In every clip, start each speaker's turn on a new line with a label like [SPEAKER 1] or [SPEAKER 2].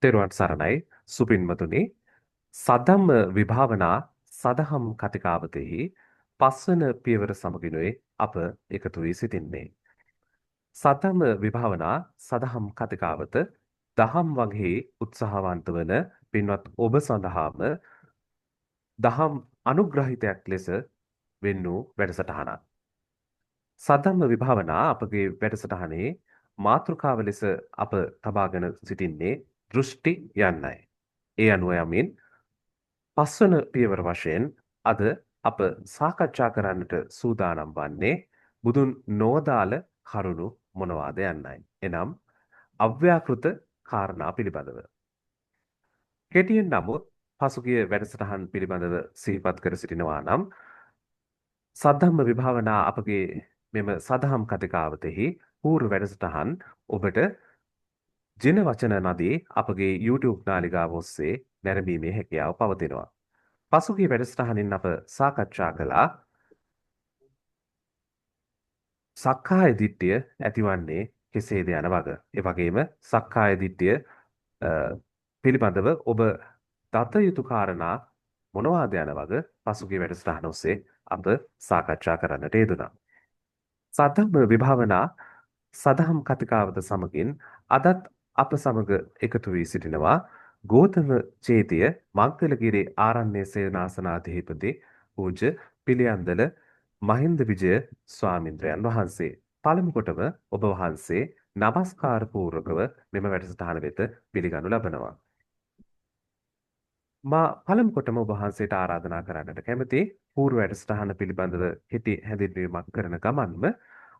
[SPEAKER 1] තෙරුවන් සරණයි සුපින්වතුනි සදම්ම විභාවනා සදහම් කතිකාවතෙහි පස්වන පියවර සමගිනුයි අප එකතු වී සිටින්නේ. සදම්ම විභාවනා සදහම් කතිකාවත දහම් වගේ උත්සාහවන්ත වන පින්වත් ඔබ සඳහාම දහම් අනුග්‍රහිතයක් ලෙස වෙන් වූ වැඩසටහනක්. සදම්ම විභාවනා අපගේ වැඩසටහනේ මාතෘකාව ලෙස අප තබාගෙන සිටින්නේ දෘෂ්ටි යන්නයි. ඒ අනුව යමින් පස්වන පියවර වශයෙන් අද අප සාකච්ඡා කරන්නට සූදානම් වන්නේ බුදුන් නොවදාළ කරුණු මොනවාද යන්නයි. එනම් අව්‍යාකෘත කාරණා පිළිබඳව. කෙටියෙන් නමුත් පසුගිය වැඩසටහන් පිළිබඳව සිහිපත් කර සිටිනවා නම් සද්ධම්ම විභාවනා අපගේ මෙම සදහම් කතිකාවතෙහි පූර්ව වැඩසටහන් ඔබට ජින වචන නදී අපගේ YouTube නාලිකාව ඔස්සේ නැරඹීමේ හැකියාව පවතිනවා. පසුගිය වැඩසටහනින් අප සාකච්ඡා කළා සක්කාය දිට්ඨිය ඇතිවන්නේ කෙසේද යන වග. ඒ වගේම සක්කාය දිට්ඨිය පිළිබඳව ඔබ දත යුතු කාරණා මොනවාද යන වග පසුගිය වැඩසටහන ඔස්සේ අප සාකච්ඡා කරන්නට යෙදුණා. සද්ධම්ම විභාවනා සදහම් කතිකාවත සමගින් අදත් අප සමග එකතු වී සිටිනවා ගෝතම චේතිය මංගලගිරි ආරණ්‍ය සේනාසනාධිපති පූජ්‍ය පිළියන්දල මහින්ද විජය ස්වාමින්ද්‍රයන් වහන්සේ. පළමු කොටම ඔබ වහන්සේ নমස්කාර පූර්වකව මෙම වැඩසටහන වෙත පිළිගනු ලබනවා. මා පළමු කොටම ඔබ වහන්සේට ආරාධනා කරන්නට කැමැති පූර්ව වැඩසටහන පිළිබඳව හිටි හැඳින්වීමක් කරන ගමන්ම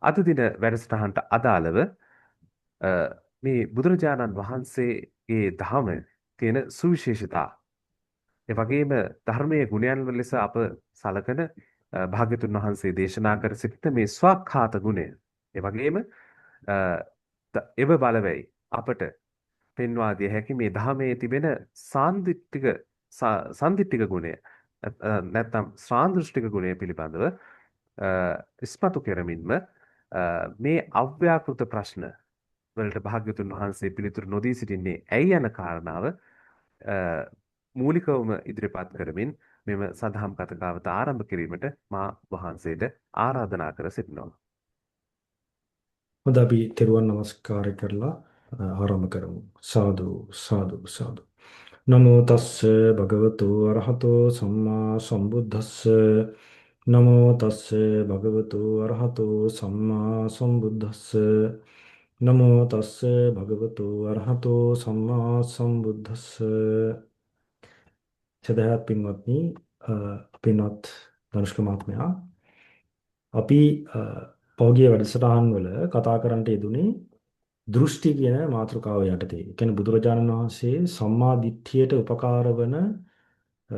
[SPEAKER 1] අද දින වැඩසටහනට අදාළව මේ බුදුරජාණන් වහන්සේගේ ධහම තියෙන සුවිශේෂතා ඒ වගේම ධර්මයේ ගුණයන් ලෙස අප සලකන භාග්‍යතුන් වහන්සේ දේශනා කර සිටින මේ ස්වාක්ඛාත ගුණය ඒ වගේම එව බලවැයි අපට පෙන්වා දිය හැකි මේ ධහමේ තිබෙන සාන්දිටික ගුණය නැත්නම් සාන්දෘෂ්ටික ගුණය පිළිබඳව ඉස්මතු කෙරමින්ම මේ අව්‍යාකෘත ප්‍රශ්න වලට භාග්‍යතුන් වහන්සේ පිළිතුරු නොදී සිටින්නේ ඇයි යන කාරණාව මූලිකවම ඉදිරිපත් කරමින් මෙම සදහම් කතාවත ආරම්භ කිරීමට මා වහන්සේට ආරාධනා කර සිටිනවා.
[SPEAKER 2] හොඳ අපි තෙරුවන් නමස්කාර කරලා ආරම්භ කරමු. සාදු සාදු සාදු. නමෝ තස්ස භගවතු අරහතෝ සම්මා සම්බුද්දස්ස නමෝ තස්ස භගවතු අරහතෝ සම්මා සම්බුද්දස්ස නමෝ තස්ස භගවතු අරහතෝ සම්මා සම්බුද්දස්ස. සදහත් පින්වත්නි, පින්වත් ධනුෂ්ක මහත්මයා, අපි පෞගිය වැඩසටහන් වල කතා කරන්නට යෙදුනේ දෘෂ්ටි කියන මාතෘකාව යටතේ. ඒ කියන්නේ බුදුරජාණන් වහන්සේ සම්මා දිට්ඨියට උපකාර වන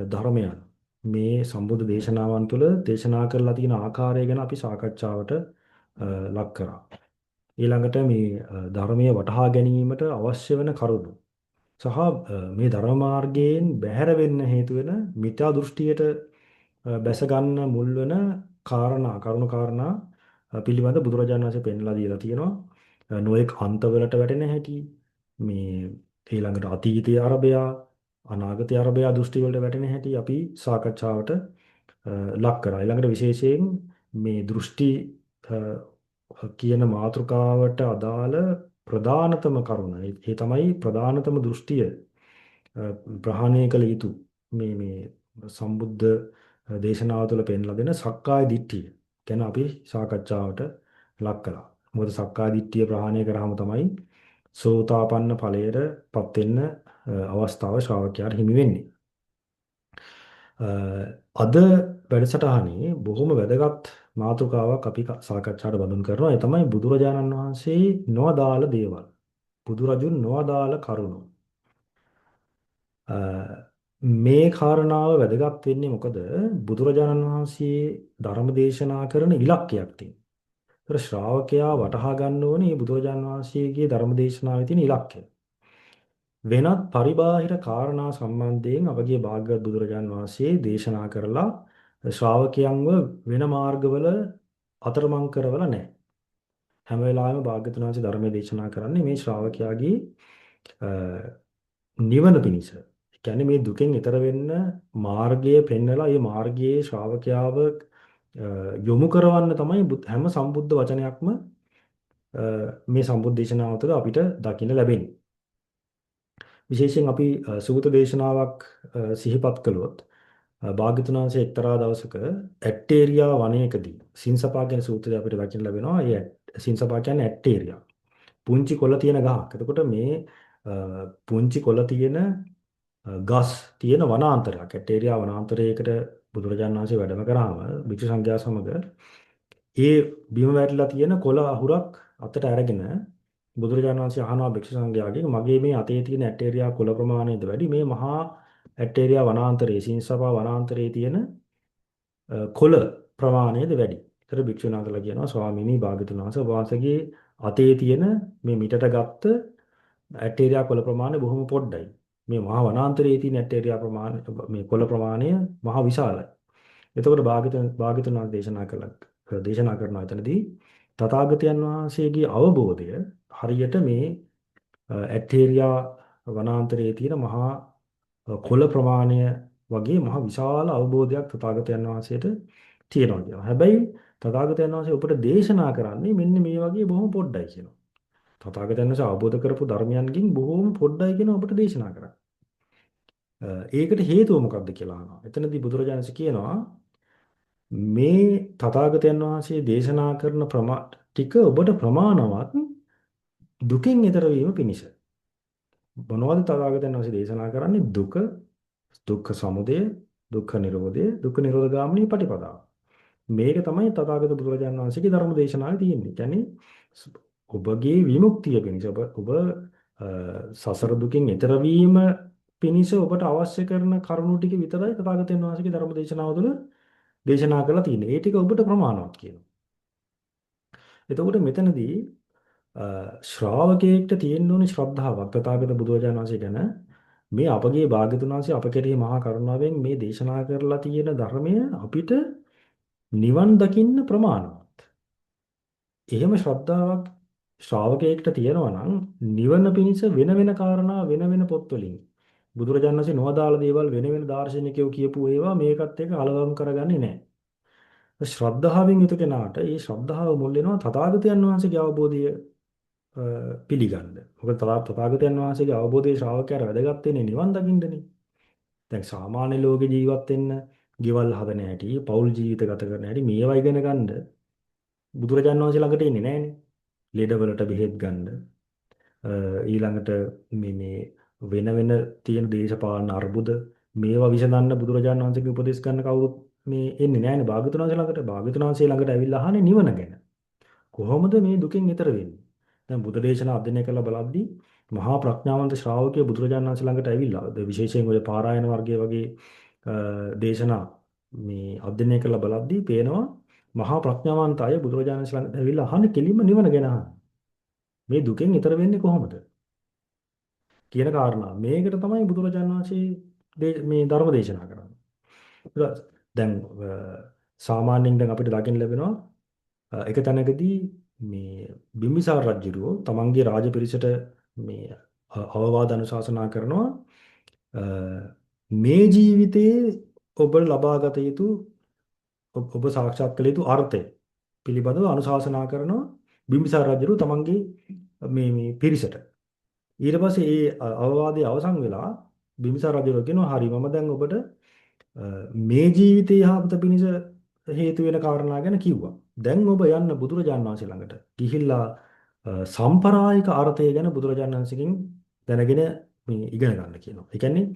[SPEAKER 2] ධර්මයන් මේ සම්බුද්ධ දේශනාවන් තුළ දේශනා කරලා තියෙන ආකාරය ගැන අපි සාකච්ඡාවට ලක් කරා. ඊළඟට මේ ධර්මයේ වටහා ගැනීමට අවශ්‍ය වෙන කරුණු සහ මේ ධර්ම මාර්ගයෙන් බැහැර වෙන්න හේතු වෙන මිත්‍යා දෘෂ්ටියට බැස ගන්න මුල් වෙන කරුණු කාරණා පිළිබඳ බුදුරජාණන් වහන්සේ පෙන්ලා දීලා තියෙනවා. නොඑක් අන්තවලට වැටෙන හැටි, මේ ඊළඟට අතීතයේ අරබයා අනාගතයේ අරබයා දෘෂ්ටි වලට වැටෙන හැටි අපි සාකච්ඡාවට ලක් කරා. ඊළඟට විශේෂයෙන් මේ දෘෂ්ටි කියන මාතෘකාවට අදාළ ප්‍රධානතම කරුණ ඒ තමයි ප්‍රධානතම දෘෂ්ටිය ප්‍රහාණය කළ යුතු මේ සම්බුද්ධ දේශනාව තුළ පෙන්ලා දෙන සක්කාය දිට්ඨිය ගැන අපි සාකච්ඡාවට ලක් කළා. මොකද සක්කාය දිට්ඨිය ප්‍රහාණය කරාම තමයි සෝතාපන්න ඵලයටපත් වෙන්න අවස්ථාව ශ්‍රාවකයාට හිමි වෙන්නේ. අද වැඩසටහනේ බොහොම වැදගත් මාතෘකාවක් අපි සාකච්ඡාට බඳුන් කරනවා. ඒ තමයි බුදුරජාණන් වහන්සේ නොදාළ දේවල්. බුදුරජුන් නොදාළ කරුණු. මේ කාරණාව වැදගත් වෙන්නේ මොකද? බුදුරජාණන් වහන්සේ ධර්ම දේශනා කරන ඉලක්කයක් තියෙනවා. ඒතර ශ්‍රාවකයා වටහා ගන්න ඕනේ බුදුරජාණන් වහන්සේගේ ධර්ම දේශනාවේ තියෙන ඉලක්කය. වෙනත් පරිබාහිර කාරණා සම්බන්ධයෙන් අපගේ භාග්‍යවත් බුදුරජාණන් වහන්සේ දේශනා කරලා ශ්‍රාවකයන්ව වෙන මාර්ගවල අතරමං කරවලා නැහැ. හැම වෙලාවෙම භාග්‍යවතුන් වහන්සේ ධර්මයේ දේශනා කරන්නේ මේ ශ්‍රාවකයාගේ නිවන පිණිස. ඒ කියන්නේ මේ දුකෙන් ඈතර වෙන්න මාර්ගය පෙන්වලා ඒ මාර්ගයේ ශ්‍රාවකයාව යොමු කරවන්න තමයි හැම සම්බුද්ධ වචනයක්ම මේ සම්බුද්ධ දේශනාව තුළ අපිට දකින්න ලැබෙන්නේ. විශේෂයෙන් අපි සූත දේශනාවක් සිහිපත් කළොත් භාග්‍යවතුන් වහන්සේ එක්තරා දවසක ඇට්ටේරියා වනයේකදී සින්සපා කියන සූත්‍රය අපිට දකින්න ලැබෙනවා. ඒ සින්සපා කියන්නේ ඇට්ටේරියා. පුංචි කොළ තියෙන ගහක්. එතකොට මේ පුංචි කොළ තියෙන ගස් තියෙන වනාන්තරයක්. ඇටේරියා වනාන්තරයකට බුදුරජාණන් වහන්සේ වැඩම කරාම භික්ෂු සංඝයා සමග ඒ බිම වැටලා තියෙන කොළ අහුරක් අතට අරගෙන බුදුරජාණන් වහන්සේ අහනවා භික්ෂු සංඝයාගෙන් මගේ මේ අතේ තියෙන ඇටේරියා කොළ ප්‍රමාණයද වැඩි මේ මහා ඇටේරියා වනාන්තරයේ සින්සපා වනාන්තරයේ තියෙන කොළ ප්‍රමාණයද වැඩි. ඒතර භික්ෂුන් වහන්සේලා කියනවා ස්වාමීනි භාග්‍යතුන් වහන්සේ ඔබ වහන්සේගේ අතේ තියෙන මේ මිටට ගත්ත ඇටේරියා කොළ ප්‍රමාණය බොහොම පොඩ්ඩයි. මේ මහා වනාන්තරයේ තියෙන ඇටේරියා ප්‍රමාණය මේ කොළ ප්‍රමාණය මහා විශාලයි. එතකොට භාග්‍යතුන් වහන්සේ දේශනා කරනවා එතනදී තථාගතයන් වහන්සේගේ අවබෝධය හරියට මේ ඇටේරියා වනාන්තරයේ තියෙන මහා කොළ ප්‍රමාණය වගේ මහා විශාල අවබෝධයක් තථාගතයන් වහන්සේට තියෙනවා කියනවා. හැබැයි තථාගතයන් වහන්සේ ඔබට දේශනා කරන්නේ මෙන්න මේ වගේ බොහොම පොඩ්ඩයි කියනවා. තථාගතයන් වහන්සේ අවබෝධ කරපු ධර්මයන්ගෙන් බොහොම පොඩ්ඩයි කියන ඔබට දේශනා කරා. ඒකට හේතුව මොකක්ද කියලා අහනවා. එතනදී බුදුරජාණන් වහන්සේ කියනවා මේ තථාගතයන් වහන්සේ දේශනා කරන ටික ඔබට ප්‍රමාණවත් දුකෙන් ඈතර වීම පිණිස. මොනවද තථාගතයන් වහන්සේ දේශනා කරන්නේ? දුක, දුක්ඛ සමුදය, දුක්ඛ නිරෝධය, දුක්ඛ නිරෝධ ගාමිනී පටිපදාව. මේක තමයි තථාගත බුදුරජාණන් වහන්සේගේ ධර්ම දේශනාවේ තියෙන්නේ. කියන්නේ ඔබගේ විමුක්තිය පිණිස ඔබ සසර දුකින් ඈතර වීම පිණිස ඔබට අවශ්‍ය කරන කරුණු ටික විතරයි තථාගතයන් වහන්සේගේ ධර්ම දේශනාව තුළ දේශනා කරලා තියෙන්නේ. ඒ ටික ඔබට ප්‍රමාණවත් කියනවා. එතකොට මෙතනදී ශ්‍රාවකයෙක්ට තියෙන්න ඕනේ ශ්‍රද්ධාවක් තථාගත බුදුරජාණන් වහන්සේ ගැන. මේ අපගේ භාග්‍යතුන් වහන්සේ අප කෙරෙහි මහා කරුණාවෙන් මේ දේශනා කරලා තියෙන ධර්මය අපිට නිවන් දකින්න ප්‍රමාණවත්. එහෙම ශ්‍රද්ධාවක් ශ්‍රාවකයෙක්ට තියෙනවා නම් නිවන පිණිස වෙන වෙන කාරණා වෙන වෙන පොත්වලින් බුදුරජාණන් වහන්සේ නොවදාළ දේවල් වෙන වෙන දාර්ශනිකයෝ කියපු ඒවා මේකත් එක්ක අලගම් කරගන්නේ නැහැ. ශ්‍රද්ධාවෙන් යුතු කෙනාට ඒ ශ්‍රද්ධාව මුල් වෙනවා තථාගතයන් වහන්සේගේ අවබෝධය පිළිගන්න. මොකද තථාගතයන් වහන්සේගේ අවබෝධයේ ශ්‍රාවකයාට වැදගත් වෙන්නේ නිවන් දකින්නනේ. දැන් සාමාන්‍ය ලෝකේ ජීවත් වෙන්න, ගෙවල් හදන හැටි, පෞල් ජීවිත ගත කරන හැටි මේවා ඉගෙන ගන්න බුදුරජාණන් වහන්සේ ළඟට එන්නේ නැහනේ. ලෙඩවලට බෙහෙත් ගන්න, ඊළඟට මේ වෙන වෙන තියෙන දේශපාලන අර්බුද මේවා විසඳන්න බුදුරජාණන් වහන්සේගේ උපදෙස් ගන්න කවුරුත් මේ එන්නේ නැහනේ භාග්‍යවතුන් වහන්සේ ළඟට. භාග්‍යවතුන් වහන්සේ ළඟට ඇවිල්ලා අහන්නේ නිවන ගැන. කොහොමද මේ දුකෙන් ඈතර වෙන්නේ? දැන් බුද්ධ දේශනා අධ්‍යයනය කරලා බලද්දී මහා ප්‍රඥාවන්ත ශ්‍රාවකයෝ බුදුරජාණන් වහන්සේ ළඟට ඇවිල්ලා විශේෂයෙන් ඔය පාරායන වර්ගයේ වගේ දේශනා මේ අධ්‍යයනය කරලා බලද්දී පේනවා මහා ප්‍රඥාවන්ත අය බුදුරජාණන් වහන්සේ ළඟට ඇවිල්ලා අහන්නේ කෙලින්ම නිවන ගැන අහන්නේ. මේ දුකෙන් ඈතර වෙන්නේ කොහොමද කියන කාරණා. මේකට තමයි බුදුරජාණන් වහන්සේ මේ ධර්ම දේශනා කරන්නේ. දැන් සාමාන්‍යයෙන් දැන් අපිට දකින්න ලැබෙනවා එක තැනකදී මේ බිම්බිසාර රජුරෝ තමන්ගේ රාජපිරිසට මේ අවවාද අනුශාසනා කරනවා මේ ජීවිතයේ ඔබ ලබාගත යුතු ඔබ සාක්ෂාත් කළ යුතු අර්ථය පිළිබඳව අනුශාසනා කරනවා බිම්බිසාර රජුරෝ තමන්ගේ මේ පිරිසට. ඊට පස්සේ ඒ අවවාදයේ අවසන් වෙලා බිම්බිසාර රජුරෝ කියනවා හරි මම දැන් ඔබට මේ ජීවිතයේ යහපත පිණිස හේතු වෙන කාරණා ගැන කිව්වා. දැන් ඔබ යන්න බුදුරජාණන් වහන්සේ ළඟට ගිහිල්ලා සම්ප්‍රායික අර්ථය ගැන බුදුරජාණන් වහන්සේගෙන් දැනගෙන මේ ඉගෙන ගන්න කියනවා. ඒ කියන්නේ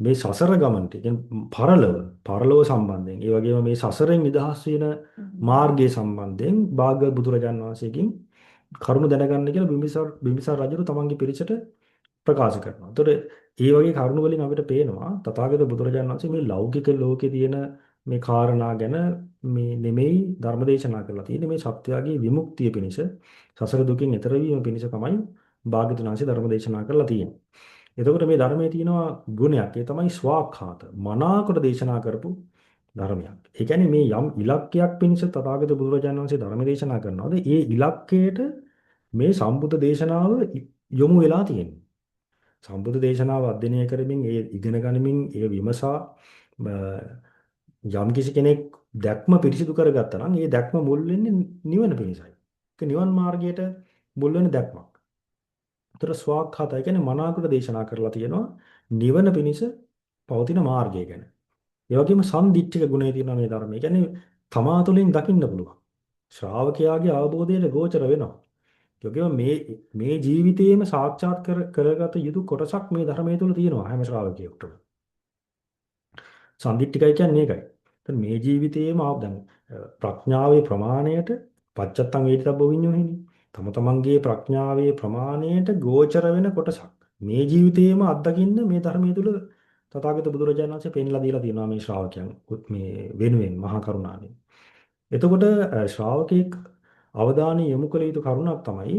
[SPEAKER 2] මේ සසර ගමනට, ඒ කියන්නේ පරලොව සම්බන්ධයෙන්, ඒ වගේම මේ සසරෙන් නිදහස් වෙන මාර්ගය සම්බන්ධයෙන් භාග්‍ය බුදුරජාණන් වහන්සේගෙන් කරුණ දැනගන්න කියලා බිම්බිසාර රජු තමන්ගේ පිරිසට ප්‍රකාශ කරනවා. ඒතකොට ඒ වගේ කරුණු වලින් අපිට පේනවා තථාගත බුදුරජාණන් වහන්සේ මේ ලෞකික ලෝකේ තියෙන මේ කාරණා ගැන මේ නෙමෙයි ධර්මදේශනා කරලා තියෙන්නේ මේ සත්‍යයේ විමුක්තිය පිණිස සසර දුකින් එතර වීම පිණිස තමයි භාග්‍යවතුන් වහන්සේ ධර්මදේශනා කරලා තියෙන්නේ. එතකොට මේ ධර්මයේ තියෙනවා ගුණයක්. ඒ තමයි ස්වාක්ඛාත. මනාකොට දේශනා කරපු ධර්මයක්. ඒ කියන්නේ මේ යම් ඉලක්කයක් පිණිස තථාගත බුදුරජාණන් වහන්සේ ධර්මදේශනා කරනවාද ඒ ඉලක්කයට මේ සම්බුද්ධ දේශනාව යොමු වෙලා තියෙනවා. සම්බුද්ධ දේශනාව අධ්‍යයනය කරමින් ඒ ඉගෙන ගනිමින් ඒ විමසා යම් කිසි කෙනෙක් දැක්ම පිරිසිදු කරගත්තා නම් ඒ දැක්ම මුල් වෙන්නේ නිවන පිණිසයි. ඒක නිවන් මාර්ගයට මුල් වෙන දැක්මක්. උතර ස්වාක්ඛාතය කියන්නේ මනාවකට දේශනා කරලා තියෙනවා නිවන පිණිස පවතින මාර්ගය ගැන. ඒ වගේම සම්දිට්ඨික ගුණය තියෙනවා මේ ධර්මයේ. ඒ කියන්නේ තමා තුළින් දකින්න පුළුවන්. ශ්‍රාවකයාගේ අවබෝධයට ගෝචර වෙනවා. යෝගිම මේ ජීවිතයේම සාක්ෂාත් කරගත යුතු කොටසක් මේ ධර්මයේ තුල තියෙනවා හැම ශ්‍රාවකයෙකුටම. සම්දිට්ඨිකයි කියන්නේ ඒකයි. දැන් මේ ජීවිතයේම දැන් ප්‍රඥාවේ ප්‍රමාණයට පච්චත්තං වේදිතබ්බ විඤ්ඤෝහිනි. තම තමන්ගේ ප්‍රඥාවේ ප්‍රමාණයට ගෝචර වෙන කොටසක්. මේ ජීවිතයේම අත්දකින්න මේ ධර්මයේ තුල තථාගත බුදුරජාණන් වහන්සේ පෙන්ලා දීලා තියෙනවා මේ ශ්‍රාවකයන් මේ වෙනුවෙන් මහා කරුණාවෙන්. එතකොට ශ්‍රාවකෙක් අවධානය යොමු කළ යුතු කරුණක් තමයි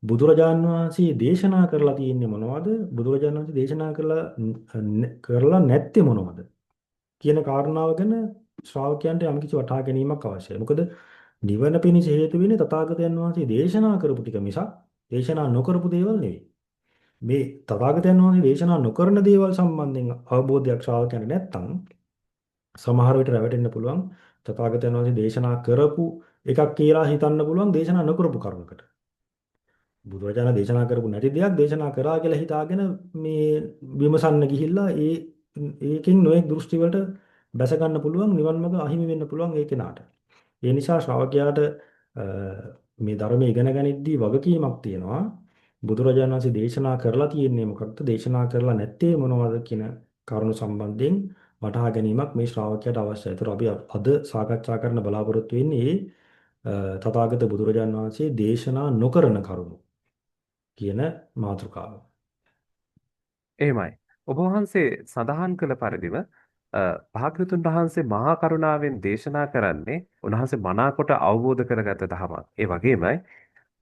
[SPEAKER 2] බුදුරජාණන් වහන්සේ දේශනා කරලා තියෙන්නේ මොනවද? බුදුරජාණන් වහන්සේ දේශනා කරලා නැත්තේ මොනවද? කියන කාරණාව ගැන ශ්‍රාවකයන්ට යම්කිසි වටහා ගැනීමක් අවශ්‍යයි. මොකද නිවන පිණිස හේතු වෙන්නේ තථාගතයන් වහන්සේ දේශනා කරපු ටික මිසක් දේශනා නොකරපු දේවල් නෙවෙයි. මේ තථාගතයන් වහන්සේ දේශනා නොකරන දේවල් සම්බන්ධයෙන් අවබෝධයක් ශ්‍රාවකයන්ට නැත්නම් සමහර විට රැවටෙන්න පුළුවන් තථාගතයන් වහන්සේ දේශනා කරපු එකක් කියලා හිතන්න පුළුවන් දේශනා නොකරපු කරුණකට. බුදුරජාණන් දේශනා කරපු නැති දෙයක් දේශනා කරා කියලා හිතාගෙන මේ විමසන්න ගිහිල්ලා ඒකෙන් නොයෙක් දෘෂ්ටි වලට බැස ගන්න පුළුවන් නිවන් මඟ අහිමි වෙන්න පුළුවන් ඒ කෙනාට. ඒ නිසා ශ්‍රාවකයාට මේ ධර්මයේ ඉගෙන ගනිද්දී වගකීමක් තියෙනවා. බුදුරජාණන් වහන්සේ දේශනා කරලා තියෙන්නේ මොකක්ද? දේශනා කරලා නැත්තේ මොනවද කියන කරුණු සම්බන්ධයෙන් වටහා ගැනීමක් මේ ශ්‍රාවකයාට අවශ්‍යයි. ඒතර අපි අද සාකච්ඡා කරන්න බලාපොරොත්තු වෙන්නේ තථාගත බුදුරජාණන් වහන්සේ දේශනා නොකරන කරුණු කියන මාතෘකාව.
[SPEAKER 1] එහෙමයි. ඔබ වහන්සේ සඳහන් කළ පරිදිම භාග්‍යවතුන් වහන්සේ මහා කරුණාවෙන් දේශනා කරන්නේ උන්වහන්සේ මනාකොට අවබෝධ කරගත දහමක්. ඒ වගේමයි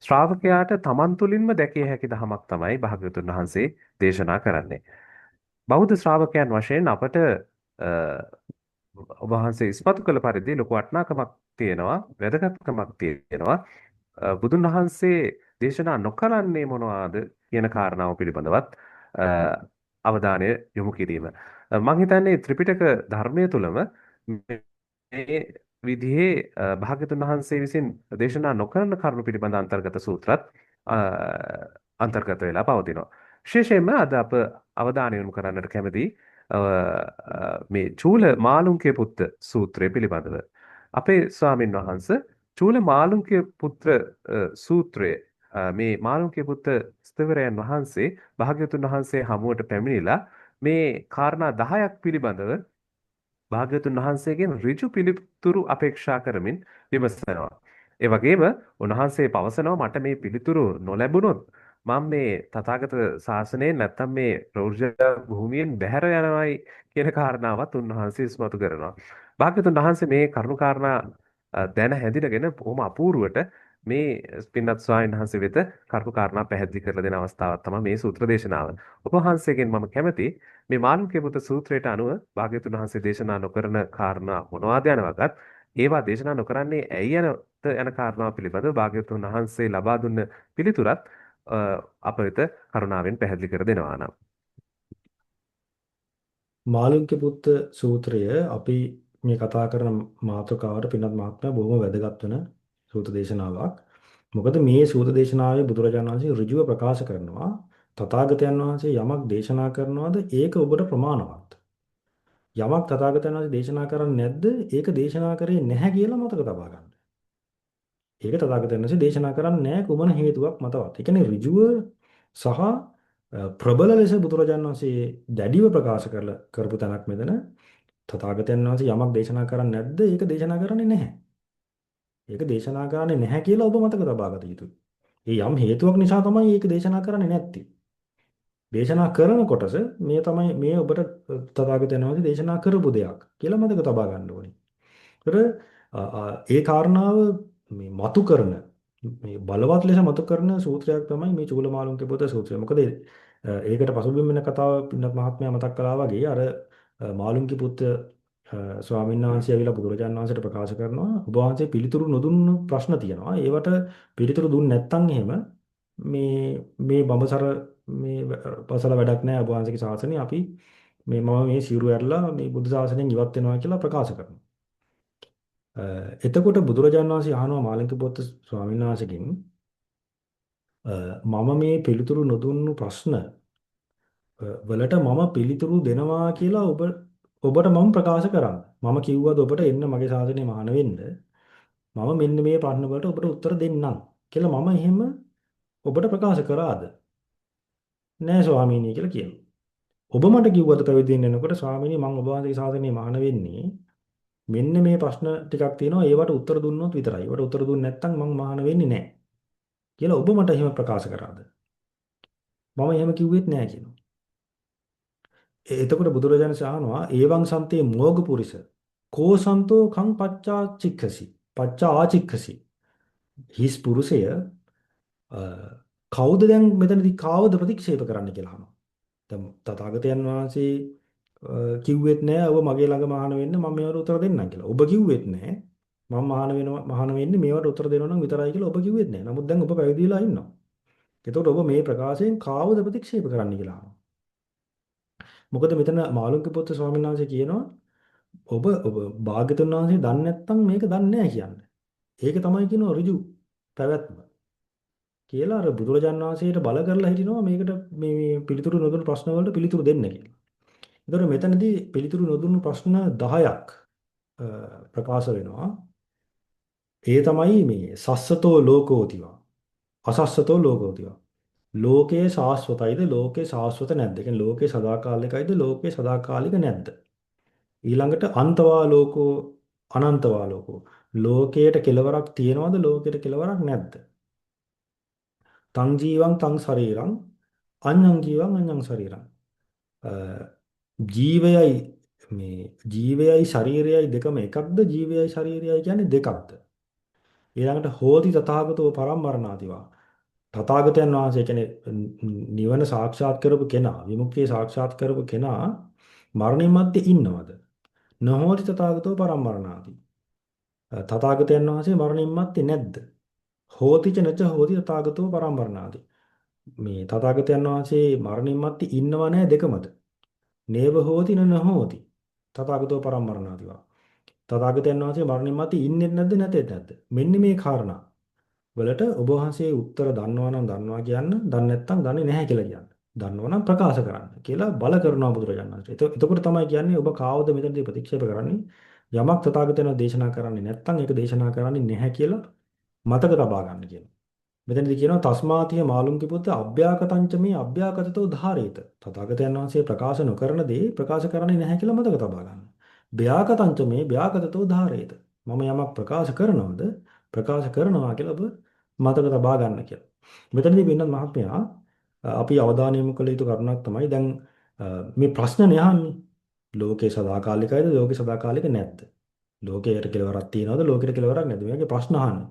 [SPEAKER 1] ශ්‍රාවකයාට තමන් තුළින්ම දැකිය හැකි දහමක් තමයි භාග්‍යවතුන් වහන්සේ දේශනා කරන්නේ. බෞද්ධ ශ්‍රාවකයන් වශයෙන් අපට ඔබ වහන්සේ ඉස්මතු කළ පරිදි ලොකු වටිනාකමක් තියෙනවා, වැදගත්කමක් තියෙනවා. බුදුන් වහන්සේ දේශනා නොකරන්නේ මොනවාද කියන කාරණාව පිළිබඳවත් අවධානය යොමු කිරීම. මම හිතන්නේ ත්‍රිපිටක ධර්මයේ තුලම මේ විදිහේ භාග්‍යතුන් වහන්සේ විසින් දේශනා නොකරන කරුණු පිළිබඳ අන්තර්ගත සූත්‍රත් අන්තර්ගත වෙලා පවතිනවා. විශේෂයෙන්ම අද අප අවධානය යොමු කරන්නට කැමති මේ චූල මාළුන්ගේ පුත්ත සූත්‍රය පිළිබඳව. අපේ ස්වාමින් වහන්සේ චූල මාළුන්ගේ පුත්‍ර සූත්‍රය මේ මාළුන්ගේ පුත්ත ස්ථවිරයන් වහන්සේ භාග්‍යවතුන් වහන්සේ හමුවට පැමිණිලා මේ කාරණා 10ක් පිළිබඳව භාග්‍යවතුන් වහන්සේගෙන් ඍජු පිළිතුරු අපේක්ෂා කරමින් විමසනවා. ඒ වගේම උන්වහන්සේ පවසනවා මට මේ පිළිතුරු නොලැබුණොත් මම මේ තථාගත ශාසනයෙන් නැත්තම් මේ ප්‍රෞර්ජ භූමියෙන් බැහැර යනවායි කියන කාරණාවත් උන්වහන්සේ ඉස්මතු කරනවා. භාග්‍යවතුන් වහන්සේ මේ කරුණු කාරණා දැන හැඳිනගෙන බොහොම අපූර්වට මේ පින්වත් ස්වාමීන් වහන්සේ වෙත කරුණු කාරණා පැහැදිලි කරලා දෙන අවස්ථාවක් තමයි මේ සූත්‍ර දේශනාව. ඔබ වහන්සේගෙන් මම කැමති මේ මාළුන්ගේ පුත සූත්‍රයට අනුව භාග්‍යවතුන් වහන්සේ දේශනා නොකරන කාරණා මොනවාද යනවාගත් ඒවා දේශනා නොකරන්නේ ඇයි යන කාරණාව පිළිබඳව භාග්‍යවතුන් වහන්සේ ලබා දුන්න පිළිතුරත් අප වෙත කරුණාවෙන් පැහැදිලි කර දෙනවා නම්.
[SPEAKER 2] මාළුන්ගේ පුත්ත සූත්‍රය අපි මේ කතා කරන මාතෘකාවට පින්වත් මහත්මයා බොහොම වැදගත් වෙන සූත්‍ර දේශනාවක්. මොකද මේ සූත්‍ර දේශනාවේ බුදුරජාණන් වහන්සේ ඍජුව ප්‍රකාශ කරනවා තථාගතයන් වහන්සේ යමක් දේශනා කරනවාද ඒක ඔබට ප්‍රමාණවත්. යමක් තථාගතයන් වහන්සේ දේශනා කරන්නේ නැද්ද ඒක දේශනා කරේ නැහැ කියලා මතක තබා ගන්න. ඒක තථාගතයන් වහන්සේ දේශනා කරන්නේ නැහැ කුමන හේතුවක් මතවත්. ඒ කියන්නේ ඍජුව සහ ප්‍රබල ලෙස බුදුරජාණන් වහන්සේ දැඩිව ප්‍රකාශ කරපු තැනක් මෙතන තථාගතයන් වහන්සේ යමක් දේශනා කරන්නේ නැද්ද ඒක දේශනා කරන්නේ නැහැ. ඒක දේශනා කරන්නේ නැහැ කියලා ඔබ මතක තබා ගත යුතුයි. ඒ යම් හේතුවක් නිසා තමයි ඒක දේශනා කරන්නේ නැත්තේ. දේශනා කරන කොටස මේ තමයි මේ ඔබට තථාගතයන් වහන්සේ දේශනා කරපු දෙයක් කියලා මතක තබා ගන්න ඕනේ. ඒතර ඒ කාරණාව මේ මතු කරන මේ බලවත් ලෙස මතු කරන සූත්‍රයක් තමයි මේ චූලමාලුන්ගේ පොත සූත්‍රය. මොකද ඒකට පසුබිම් වෙන කතාව පින්නත් මහත්මයා මතක් කළා වගේ අර මාළුන්ගේ පුත් ස්වාමීන් වහන්සේ ඇවිල්ලා බුදුරජාණන් වහන්සේට ප්‍රකාශ කරනවා ඔබ වහන්සේ පිළිතුරු නොදුන්න ප්‍රශ්න තියෙනවා. ඒවට පිළිතුරු දුන්නේ නැත්නම් එහෙම මේ බඹසර මේ පසල වැඩක් නැහැ ඔබ වහන්සේගේ ශාසනය අපි මම මේ සිවුරු ඇරලා මේ බුදු ශාසනයෙන් ඉවත් වෙනවා කියලා ප්‍රකාශ කරනවා. එතකොට බුදුරජාණන් වහන්සේ අහනවා මාළිංග පොත්ත ස්වාමීන් වහන්සේගෙන් මම මේ පිළිතුරු නොදුන්නු ප්‍රශ්න වලට මම පිළිතුරු දෙනවා කියලා ඔබට මම ප්‍රකාශ කරා. මම කිව්වද ඔබට එන්න මගේ ශාසනය මහාන වෙන්න. මම මෙන්න මේ ප්‍රශ්න වලට ඔබට උත්තර දෙන්නම් කියලා මම එහෙම ඔබට ප්‍රකාශ කරාද? නෑ ස්වාමීනි කියලා කියනවා. ඔබ මට කිව්වද පැවිදි වෙන්න එනකොට ස්වාමීනි මම ඔබ වහන්සේගේ ශාසනය මහාන වෙන්නේ මෙන්න මේ ප්‍රශ්න ටිකක් තියෙනවා ඒවට උත්තර දුන්නොත් විතරයි. ඒවට උත්තර දුන්නේ නැත්නම් මම මහාන වෙන්නේ නැහැ කියලා ඔබ මට එහෙම ප්‍රකාශ කරාද? මම එහෙම කිව්වෙත් නැහැ කියනවා. එතකොට බුදුරජාණන් අහනවා ඒවං සම්තේ මෝග පුරිස කෝ සන්තෝ කං පච්චා චික්ඛසි පච්චා ආචික්ඛසි හිස් පුරුෂය කවුද දැන් මෙතනදී කාවද ප්‍රතික්ෂේප කරන්න කියලා අහනවා. දැන් තථාගතයන් වහන්සේ කිව්වෙත් නෑ ඔබ මගේ ළඟ මහාන වෙන්න මම මේවට උත්තර දෙන්නම් කියලා. ඔබ කිව්වෙත් නෑ මම මහාන වෙන්නේ මේවට උත්තර දෙනවා නම් විතරයි කියලා ඔබ කිව්වෙත් නෑ. නමුත් දැන් ඔබ පැවිදි වෙලා ඉන්නවා. එතකොට ඔබ මේ ප්‍රකාශයෙන් කාවද ප්‍රතික්ෂේප කරන්න කියලා අහනවා. මොකද මෙතන මාළුක්‍ය පුත්‍ර ස්වාමීන් වහන්සේ කියනවා ඔබ භාග්‍යතුන් වහන්සේ දන්නේ නැත්නම් මේක දන්නේ නැහැ කියන්නේ. ඒක තමයි කියනවා ඍජු පැවැත්ම. කියලා අර බුදුරජාණන් වහන්සේට බල කරලා හිටිනවා මේකට මේ පිළිතුරු නොදුණු ප්‍රශ්න වලට පිළිතුරු දෙන්න කියලා. ඒතකොට මෙතනදී පිළිතුරු නොදුණු ප්‍රශ්න 10ක් ප්‍රකාශ වෙනවා. ඒ තමයි මේ සස්සතෝ ලෝකෝතිවා අසස්සතෝ ලෝකෝතිවා. ලෝකයේ සාස්වතයිද ලෝකේ සාස්වත නැද්ද? ඒ කියන්නේ ලෝකේ සදාකාලිකයිද ලෝකේ සදාකාලික නැද්ද? ඊළඟට අන්තවා ලෝකෝ අනන්තවා ලෝකෝ. ලෝකයට කෙලවරක් තියනවද ලෝකයට කෙලවරක් නැද්ද? තං ජීවං තං ශරීරං අඤ්ඤං ජීවං අඤ්ඤං ශරීරං. ජීවයයි ජීවයයි ශරීරයයි දෙකම එකක්ද ජීවයයි ශරීරයයි කියන්නේ දෙකක්ද? ඊළඟට හෝති තථාගතෝ පරම්මරණාතිවා. තථාගතයන් වහන්සේ කියන්නේ නිවන සාක්ෂාත් කරපු කෙනා විමුක්තිය සාක්ෂාත් කරපු කෙනා මරණින් මත්තේ ඉන්නවද? නහෝති තථාගතෝ පරම්මරණාති. තථාගතයන් වහන්සේ මරණින් මත්තේ නැද්ද? හෝතිච නච හෝති තථාගතෝ පරම්මරණාති. මේ තථාගතයන් වහන්සේ මරණින් මත්තේ ඉන්නව නැහැ දෙකමද? නේව හෝති නහෝති තථාගතෝ පරම්මරණාතිවා. තථාගතයන් වහන්සේ මරණින් මත්තේ ඉන්නේ නැද්ද නැතේද? මෙන්න මේ කාරණා වලට ඔබ වහන්සේ උත්තර දන්නවා නම් දන්නවා කියන්න, දන්නේ නැත්නම් දන්නේ නැහැ කියලා කියන්න. දන්නවා නම් ප්‍රකාශ කරන්න කියලා බල කරනවා බුදුරජාණන් වහන්සේ. එතකොට තමයි කියන්නේ ඔබ කාවද මෙතනදී ප්‍රතික්ෂේප කරන්නේ? යමක් තථාගතයන් දේශනා කරන්නේ නැත්නම් ඒක දේශනා කරන්නේ නැහැ කියලා මතක තබා ගන්න කියනවා. මෙතනදී කියනවා තස්මාතිය මාළුන්ගේ පුත්ත අභ්‍යාකතංච මේ අභ්‍යාකතතෝ ධාරේත. තථාගතයන් වහන්සේ ප්‍රකාශ නොකරන දේ ප්‍රකාශ කරන්නේ නැහැ කියලා මතක තබා ගන්න. භ්‍යාකතංච මේ භ්‍යාකතතෝ ධාරේත. මම යමක් ප්‍රකාශ කරනවද ප්‍රකාශ කරනවා කියලා ඔබ මතක තබා ගන්න කියලා. මෙතනදී වෙනත් මහත්මයා අපි අවධානය යොමු කළ යුතු කරුණක් තමයි දැන් මේ ප්‍රශ්නනේ අහන්නේ. ලෝකේ සදාකාලිකයිද ලෝකේ සදාකාලික නැද්ද? ලෝකයට කෙලවරක් තියනවද ලෝකෙට කෙලවරක් නැද්ද? මේකේ ප්‍රශ්න අහන්නේ.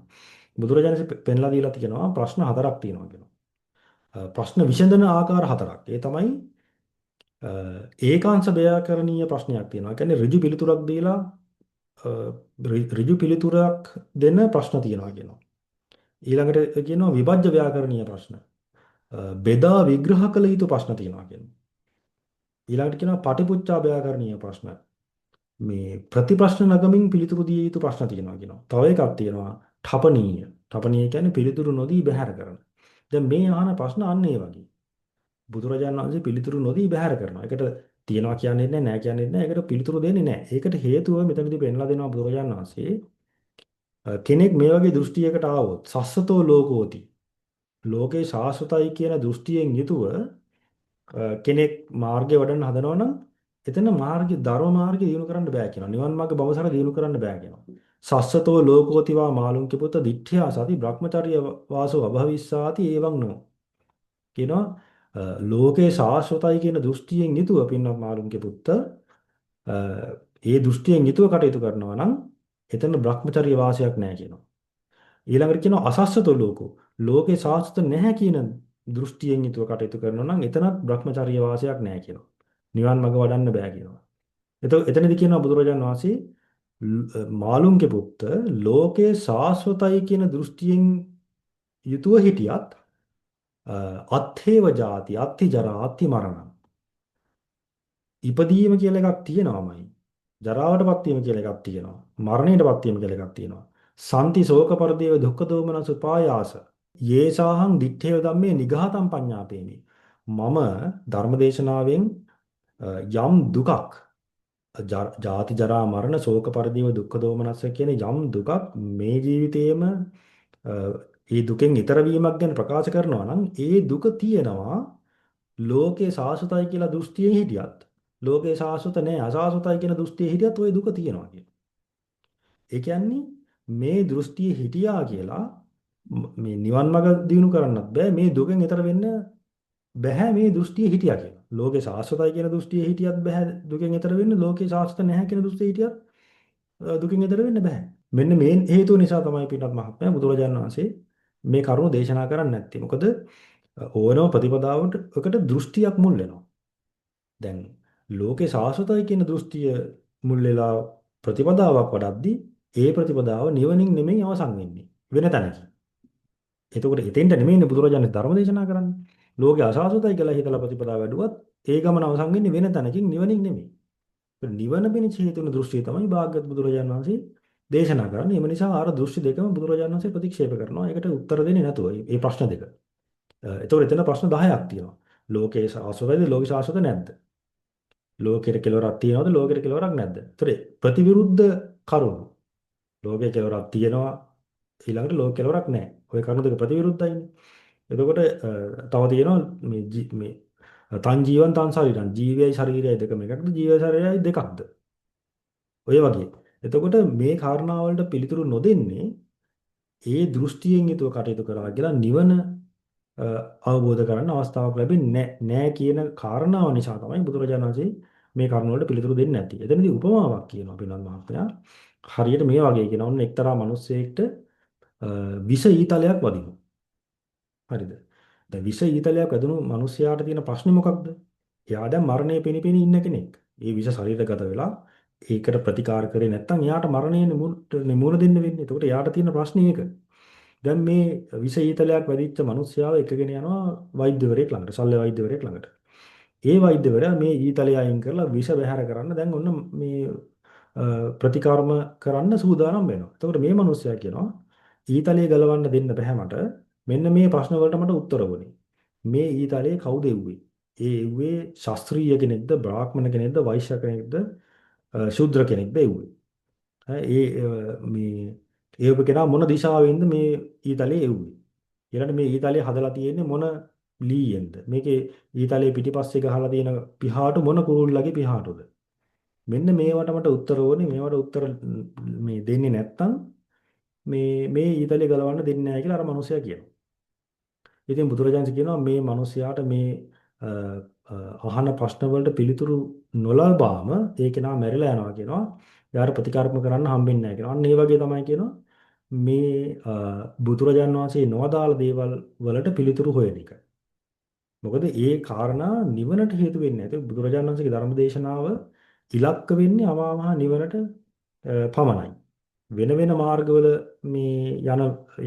[SPEAKER 2] බුදුරජාණන් පෙන්ලා දීලා තියෙනවා ප්‍රශ්න හතරක් තියෙනවා කියනවා. ප්‍රශ්න විසඳන ආකාර හතරක්. ඒ තමයි ඒකාංශ ව්‍යාකරණීය ප්‍රශ්නයක් තියෙනවා. ඒ කියන්නේ ඍජු පිළිතුරක් දීලා ඍජු පිළිතුරක් දෙන ප්‍රශ්න තියෙනවා කියනවා. ඊළඟට කියනවා විභජ්‍ය ව්‍යාකරණීය ප්‍රශ්න. බෙදා විග්‍රහ කළ යුතු ප්‍රශ්න තියෙනවා කියනවා. ඊළඟට කියනවා පටිපුච්චා ව්‍යාකරණීය ප්‍රශ්න. මේ ප්‍රතිප්‍රශ්න නගමින් පිළිතුරු දිය යුතු ප්‍රශ්න තියෙනවා කියනවා. තව එකක් තියෙනවා ඨපනීය. ඨපනීය කියන්නේ පිළිතුරු නොදී බැහැර කරන. දැන් මේ අහන ප්‍රශ්න අන්න ඒ වගේ. බුදුරජාණන් වහන්සේ පිළිතුරු නොදී බැහැර කරනවා. ඒකට තියනවා කියන්නේ නැහැ, නැහැ කියන්නේ නැහැ. ඒකට පිළිතුරු දෙන්නේ නැහැ. ඒකට හේතුව මෙතනදී පෙන්ලා දෙනවා බුදුරජාණන් වහන්සේ. කෙනෙක් මේ වගේ දෘෂ්ටියකට ආවොත් සස්සතෝ ලෝකෝති. ලෝකේ ශාස්වතයි කියන දෘෂ්ටියෙන් යුතුව කෙනෙක් මාර්ගය වඩන්න හදනවා නම් එතන මාර්ගය ධර්ම මාර්ගය දිනු කරන්න බෑ කියනවා. නිවන් මාර්ග භවසර දිනු කරන්න බෑ කියනවා. සස්සතෝ ලෝකෝතිවා මාළුන්ගේ පුත දිඨ්ඨියා සති බ්‍රහ්මචර්ය වාසෝ අභවිස්සාති එවං නෝ කියනවා. ලෝකේ ශාස්වතයි කියන දෘෂ්ටියෙන් යුතුව පින්වත් මාළුන්ගේ පුත්ත ඒ දෘෂ්ටියෙන් යුතුව කටයුතු කරනවා නම් එතන බ්‍රහ්මචර්ය වාසයක් නැහැ කියනවා. ඊළඟට කියනවා අසස්සතෝ ලෝකෝ ලෝකේ ශාස්ත්‍ර නැහැ කියන දෘෂ්ටියෙන් යුතුව කටයුතු කරනවා නම් එතනත් බ්‍රහ්මචර්ය වාසයක් නැහැ කියනවා. නිවන් මඟ වඩන්න බෑ කියනවා. එතනදී කියනවා බුදුරජාණන් වහන්සේ මාළුන්ගේ පුත්ත ලෝකේ ශාස්වතයි කියන දෘෂ්ටියෙන් යුතුව හිටියත් අත්ථේව ජාති, අත්ථි ජරා, අත්ථි මරණ. ඉපදීම කියලා එකක් තියෙනවාමයි. ජරාවටපත් වීම කියලා එකක් තියෙනවා. මරණයටපත් වීම කියලා එකක් තියෙනවා. සන්ති ශෝක පරිදේව දුක්ඛ දෝමනස උපායාස. යේසාහං දිත්තේව ධම්මේ නිගහතම් පඤ්ඤාපේමි. මම ධර්මදේශනාවෙන් යම් දුකක් ජාති ජරා මරණ ශෝක පරිදේව දුක්ඛ දෝමනස කියන යම් දුකක් මේ ජීවිතේම ඒ දුකෙන් ඈතර වීමක් ගැන ප්‍රකාශ කරනවා නම් ඒ දුක තියෙනවා ලෝකේ සාසුතයි කියලා දෘෂ්ටියෙන් හිටියත් ලෝකේ සාසුත නැහැ අසාසුතයි කියන දෘෂ්ටියේ හිටියත් ওই දුක තියෙනවා කියන. ඒ කියන්නේ මේ දෘෂ්ටියේ හිටියා කියලා මේ නිවන් මඟ දිනු කරන්නත් බෑ මේ දුකෙන් ඈතර වෙන්න බෑ මේ දෘෂ්ටියේ හිටියා කියලා. ලෝකේ සාසුතයි කියන දෘෂ්ටියේ හිටියත් බෑ දුකෙන් ඈතර වෙන්න ලෝකේ සාසුත නැහැ කියන දෘෂ්ටියේ හිටියත් දුකින් ඈතර වෙන්න බෑ. මෙන්න මේ හේතුව නිසා තමයි පිටත් මහත්මයා බුදුරජාණන් වහන්සේ මේ කරුණ දේශනා කරන්නේ නැත්තේ. මොකද ඕනම ප්‍රතිපදාවකට දෘෂ්ටියක් මුල් වෙනවා. දැන් ලෝකේ සාස්වතයි කියන දෘෂ්ටිය මුල් වෙලා ප්‍රතිපදාවක් වඩද්දී ඒ ප්‍රතිපදාව නිවනින් නෙමෙයි අවසන් වෙන්නේ වෙන තැනකින්. එතකොට එතෙන්ට නෙමෙයිනේ බුදුරජාණන් ධර්ම දේශනා කරන්නේ. ලෝකේ අසාස්වතයි කියලා හිතලා ප්‍රතිපදාව වැඩුවත් ඒ ගමන අවසන් වෙන්නේ වෙන තැනකින් නිවනින් නෙමෙයි. නිවන පිණිස හේතු වෙන දෘෂ්ටිය තමයි භාග්‍යවත් බුදුරජාණන් වහන්සේ දේශනා කරන්නේ. එම නිසා ආර දෘෂ්ටි දෙකම බුදුරජාණන් වහන්සේ ප්‍රතික්ෂේප කරනවා. ඒකට උත්තර දෙන්නේ නැතුව මේ ප්‍රශ්න දෙක. එතකොට එතන ප්‍රශ්න 10ක් තියෙනවා. ලෝකේ සාස්වතයිද ලෝකේ සාස්වත නැද්ද? ලෝකෙට කෙලවරක් තියනවද ලෝකෙට කෙලවරක් නැද්ද? ඒතර ප්‍රතිවිරුද්ධ කරුණු. ලෝකේ කෙලවරක් තියෙනවා ඊළඟට ලෝක කෙලවරක් නැහැ. ওই කරුණු දෙක ප්‍රතිවිරුද්ධයිනේ. එතකොට තව තියෙනවා මේ තන් ජීවන් තන් ශරීරං ජීවයයි ශරීරයයි දෙකම එකක්ද ජීවය ශරීරයයි දෙකක්ද? ඔය වගේ. එතකොට මේ කාරණා වලට පිළිතුරු නොදෙන්නේ ඒ දෘෂ්ටියෙන් යුතුව කටයුතු කරා කියලා නිවන අවබෝධ කරගන්න අවස්ථාවක් ලැබෙන්නේ නැහැ කියන කාරණාව නිසා තමයි බුදුරජාණන් වහන්සේ මේ කරුණ වලට පිළිතුරු දෙන්නේ නැති. එතනදී උපමාවක් කියනවා පින්වත් මහත්තයා. හරියට මේ වගේ කියනවා. ඔන්න එක්තරා මිනිස්සෙක්ට විෂ ඊතලයක් වදිනවා. හරිද? දැන් විෂ ඊතලයක් වැදුණු මිනිසයාට තියෙන ප්‍රශ්නේ මොකක්ද? එයා දැන් මරණය පෙනිපෙනී ඉන්න කෙනෙක්. ඒ විෂ ශරීරගත වෙලා ඒකට ප්‍රතිකාර කරේ නැත්නම් එයාට මරණය මුහුණ දෙන්න වෙන්නේ. එතකොට එයාට තියෙන ප්‍රශ්නේ ඒක. දැන් මේ විෂ ඊතලයක් වැදිච්ච මිනිස්යාව එකගෙන යනවා වෛද්‍යවරයෙක් ළඟට, ශල්‍ය වෛද්‍යවරයෙක් ළඟට. ඒ වෛද්‍යවරයා මේ ඊතලය අයින් කරලා විෂ බැහැර කරන්න දැන් ඔන්න මේ ප්‍රතිකර්ම කරන්න සූදානම් වෙනවා. එතකොට මේ මිනිස්යා කියනවා ඊතලය ගලවන්න දෙන්න බෑ මට. මෙන්න මේ ප්‍රශ්න වලට මට උත්තර ඕනේ. මේ ඊතලයේ කවුද එව්වේ? ඒ එව්වේ ශාස්ත්‍රීය කෙනෙක්ද, බ්‍රාහ්මණ කෙනෙක්ද, වෛශ්‍ය කෙනෙක්ද, ශූද්‍ර කෙනෙක්ද එව්වේ? මේ ඒව කෙනා මොන දිශාවෙන්ද මේ ඊතලයේ එව්වේ? ඊළඟට මේ ඊතලයේ හදලා තියෙන්නේ මොන ලීයෙන්ද? මේකේ ඊතලයේ පිටිපස්සේ ගහලා තියෙන පිහාටු මොන කුරුල්ලගේ පිහාටුද? මෙන්න මේවට මට උත්තර ඕනේ. මේවට උත්තර මේ දෙන්නේ නැත්තම් මේ ඊතලයේ ගලවන්න දෙන්නේ නැහැ කියලා අර මිනිසයා කියනවා. ඉතින් බුදුරජාණන් කියනවා මේ මිනිසයාට මේ අ, අහන ප්‍රශ්න වලට පිළිතුරු නොලබාම ඒ කෙනා මැරිලා යනවා කියනවා. එයාට ප්‍රතිකර්ම කරන්න හම්බෙන්නේ නැහැ කියනවා. අන්න ඒ වගේ තමයි කියනවා මේ බුදුරජාණන් වහන්සේ නොවදාළ දේවල් වලට පිළිතුරු හොයන එක. මොකද ඒ කාරණා නිවනට හේතු වෙන්නේ නැහැ. ඒක බුදුරජාණන් වහන්සේගේ ධර්ම දේශනාව ඉලක්ක වෙන්නේ අමා මහ නිවනට පමණයි. වෙන වෙන මාර්ගවල මේ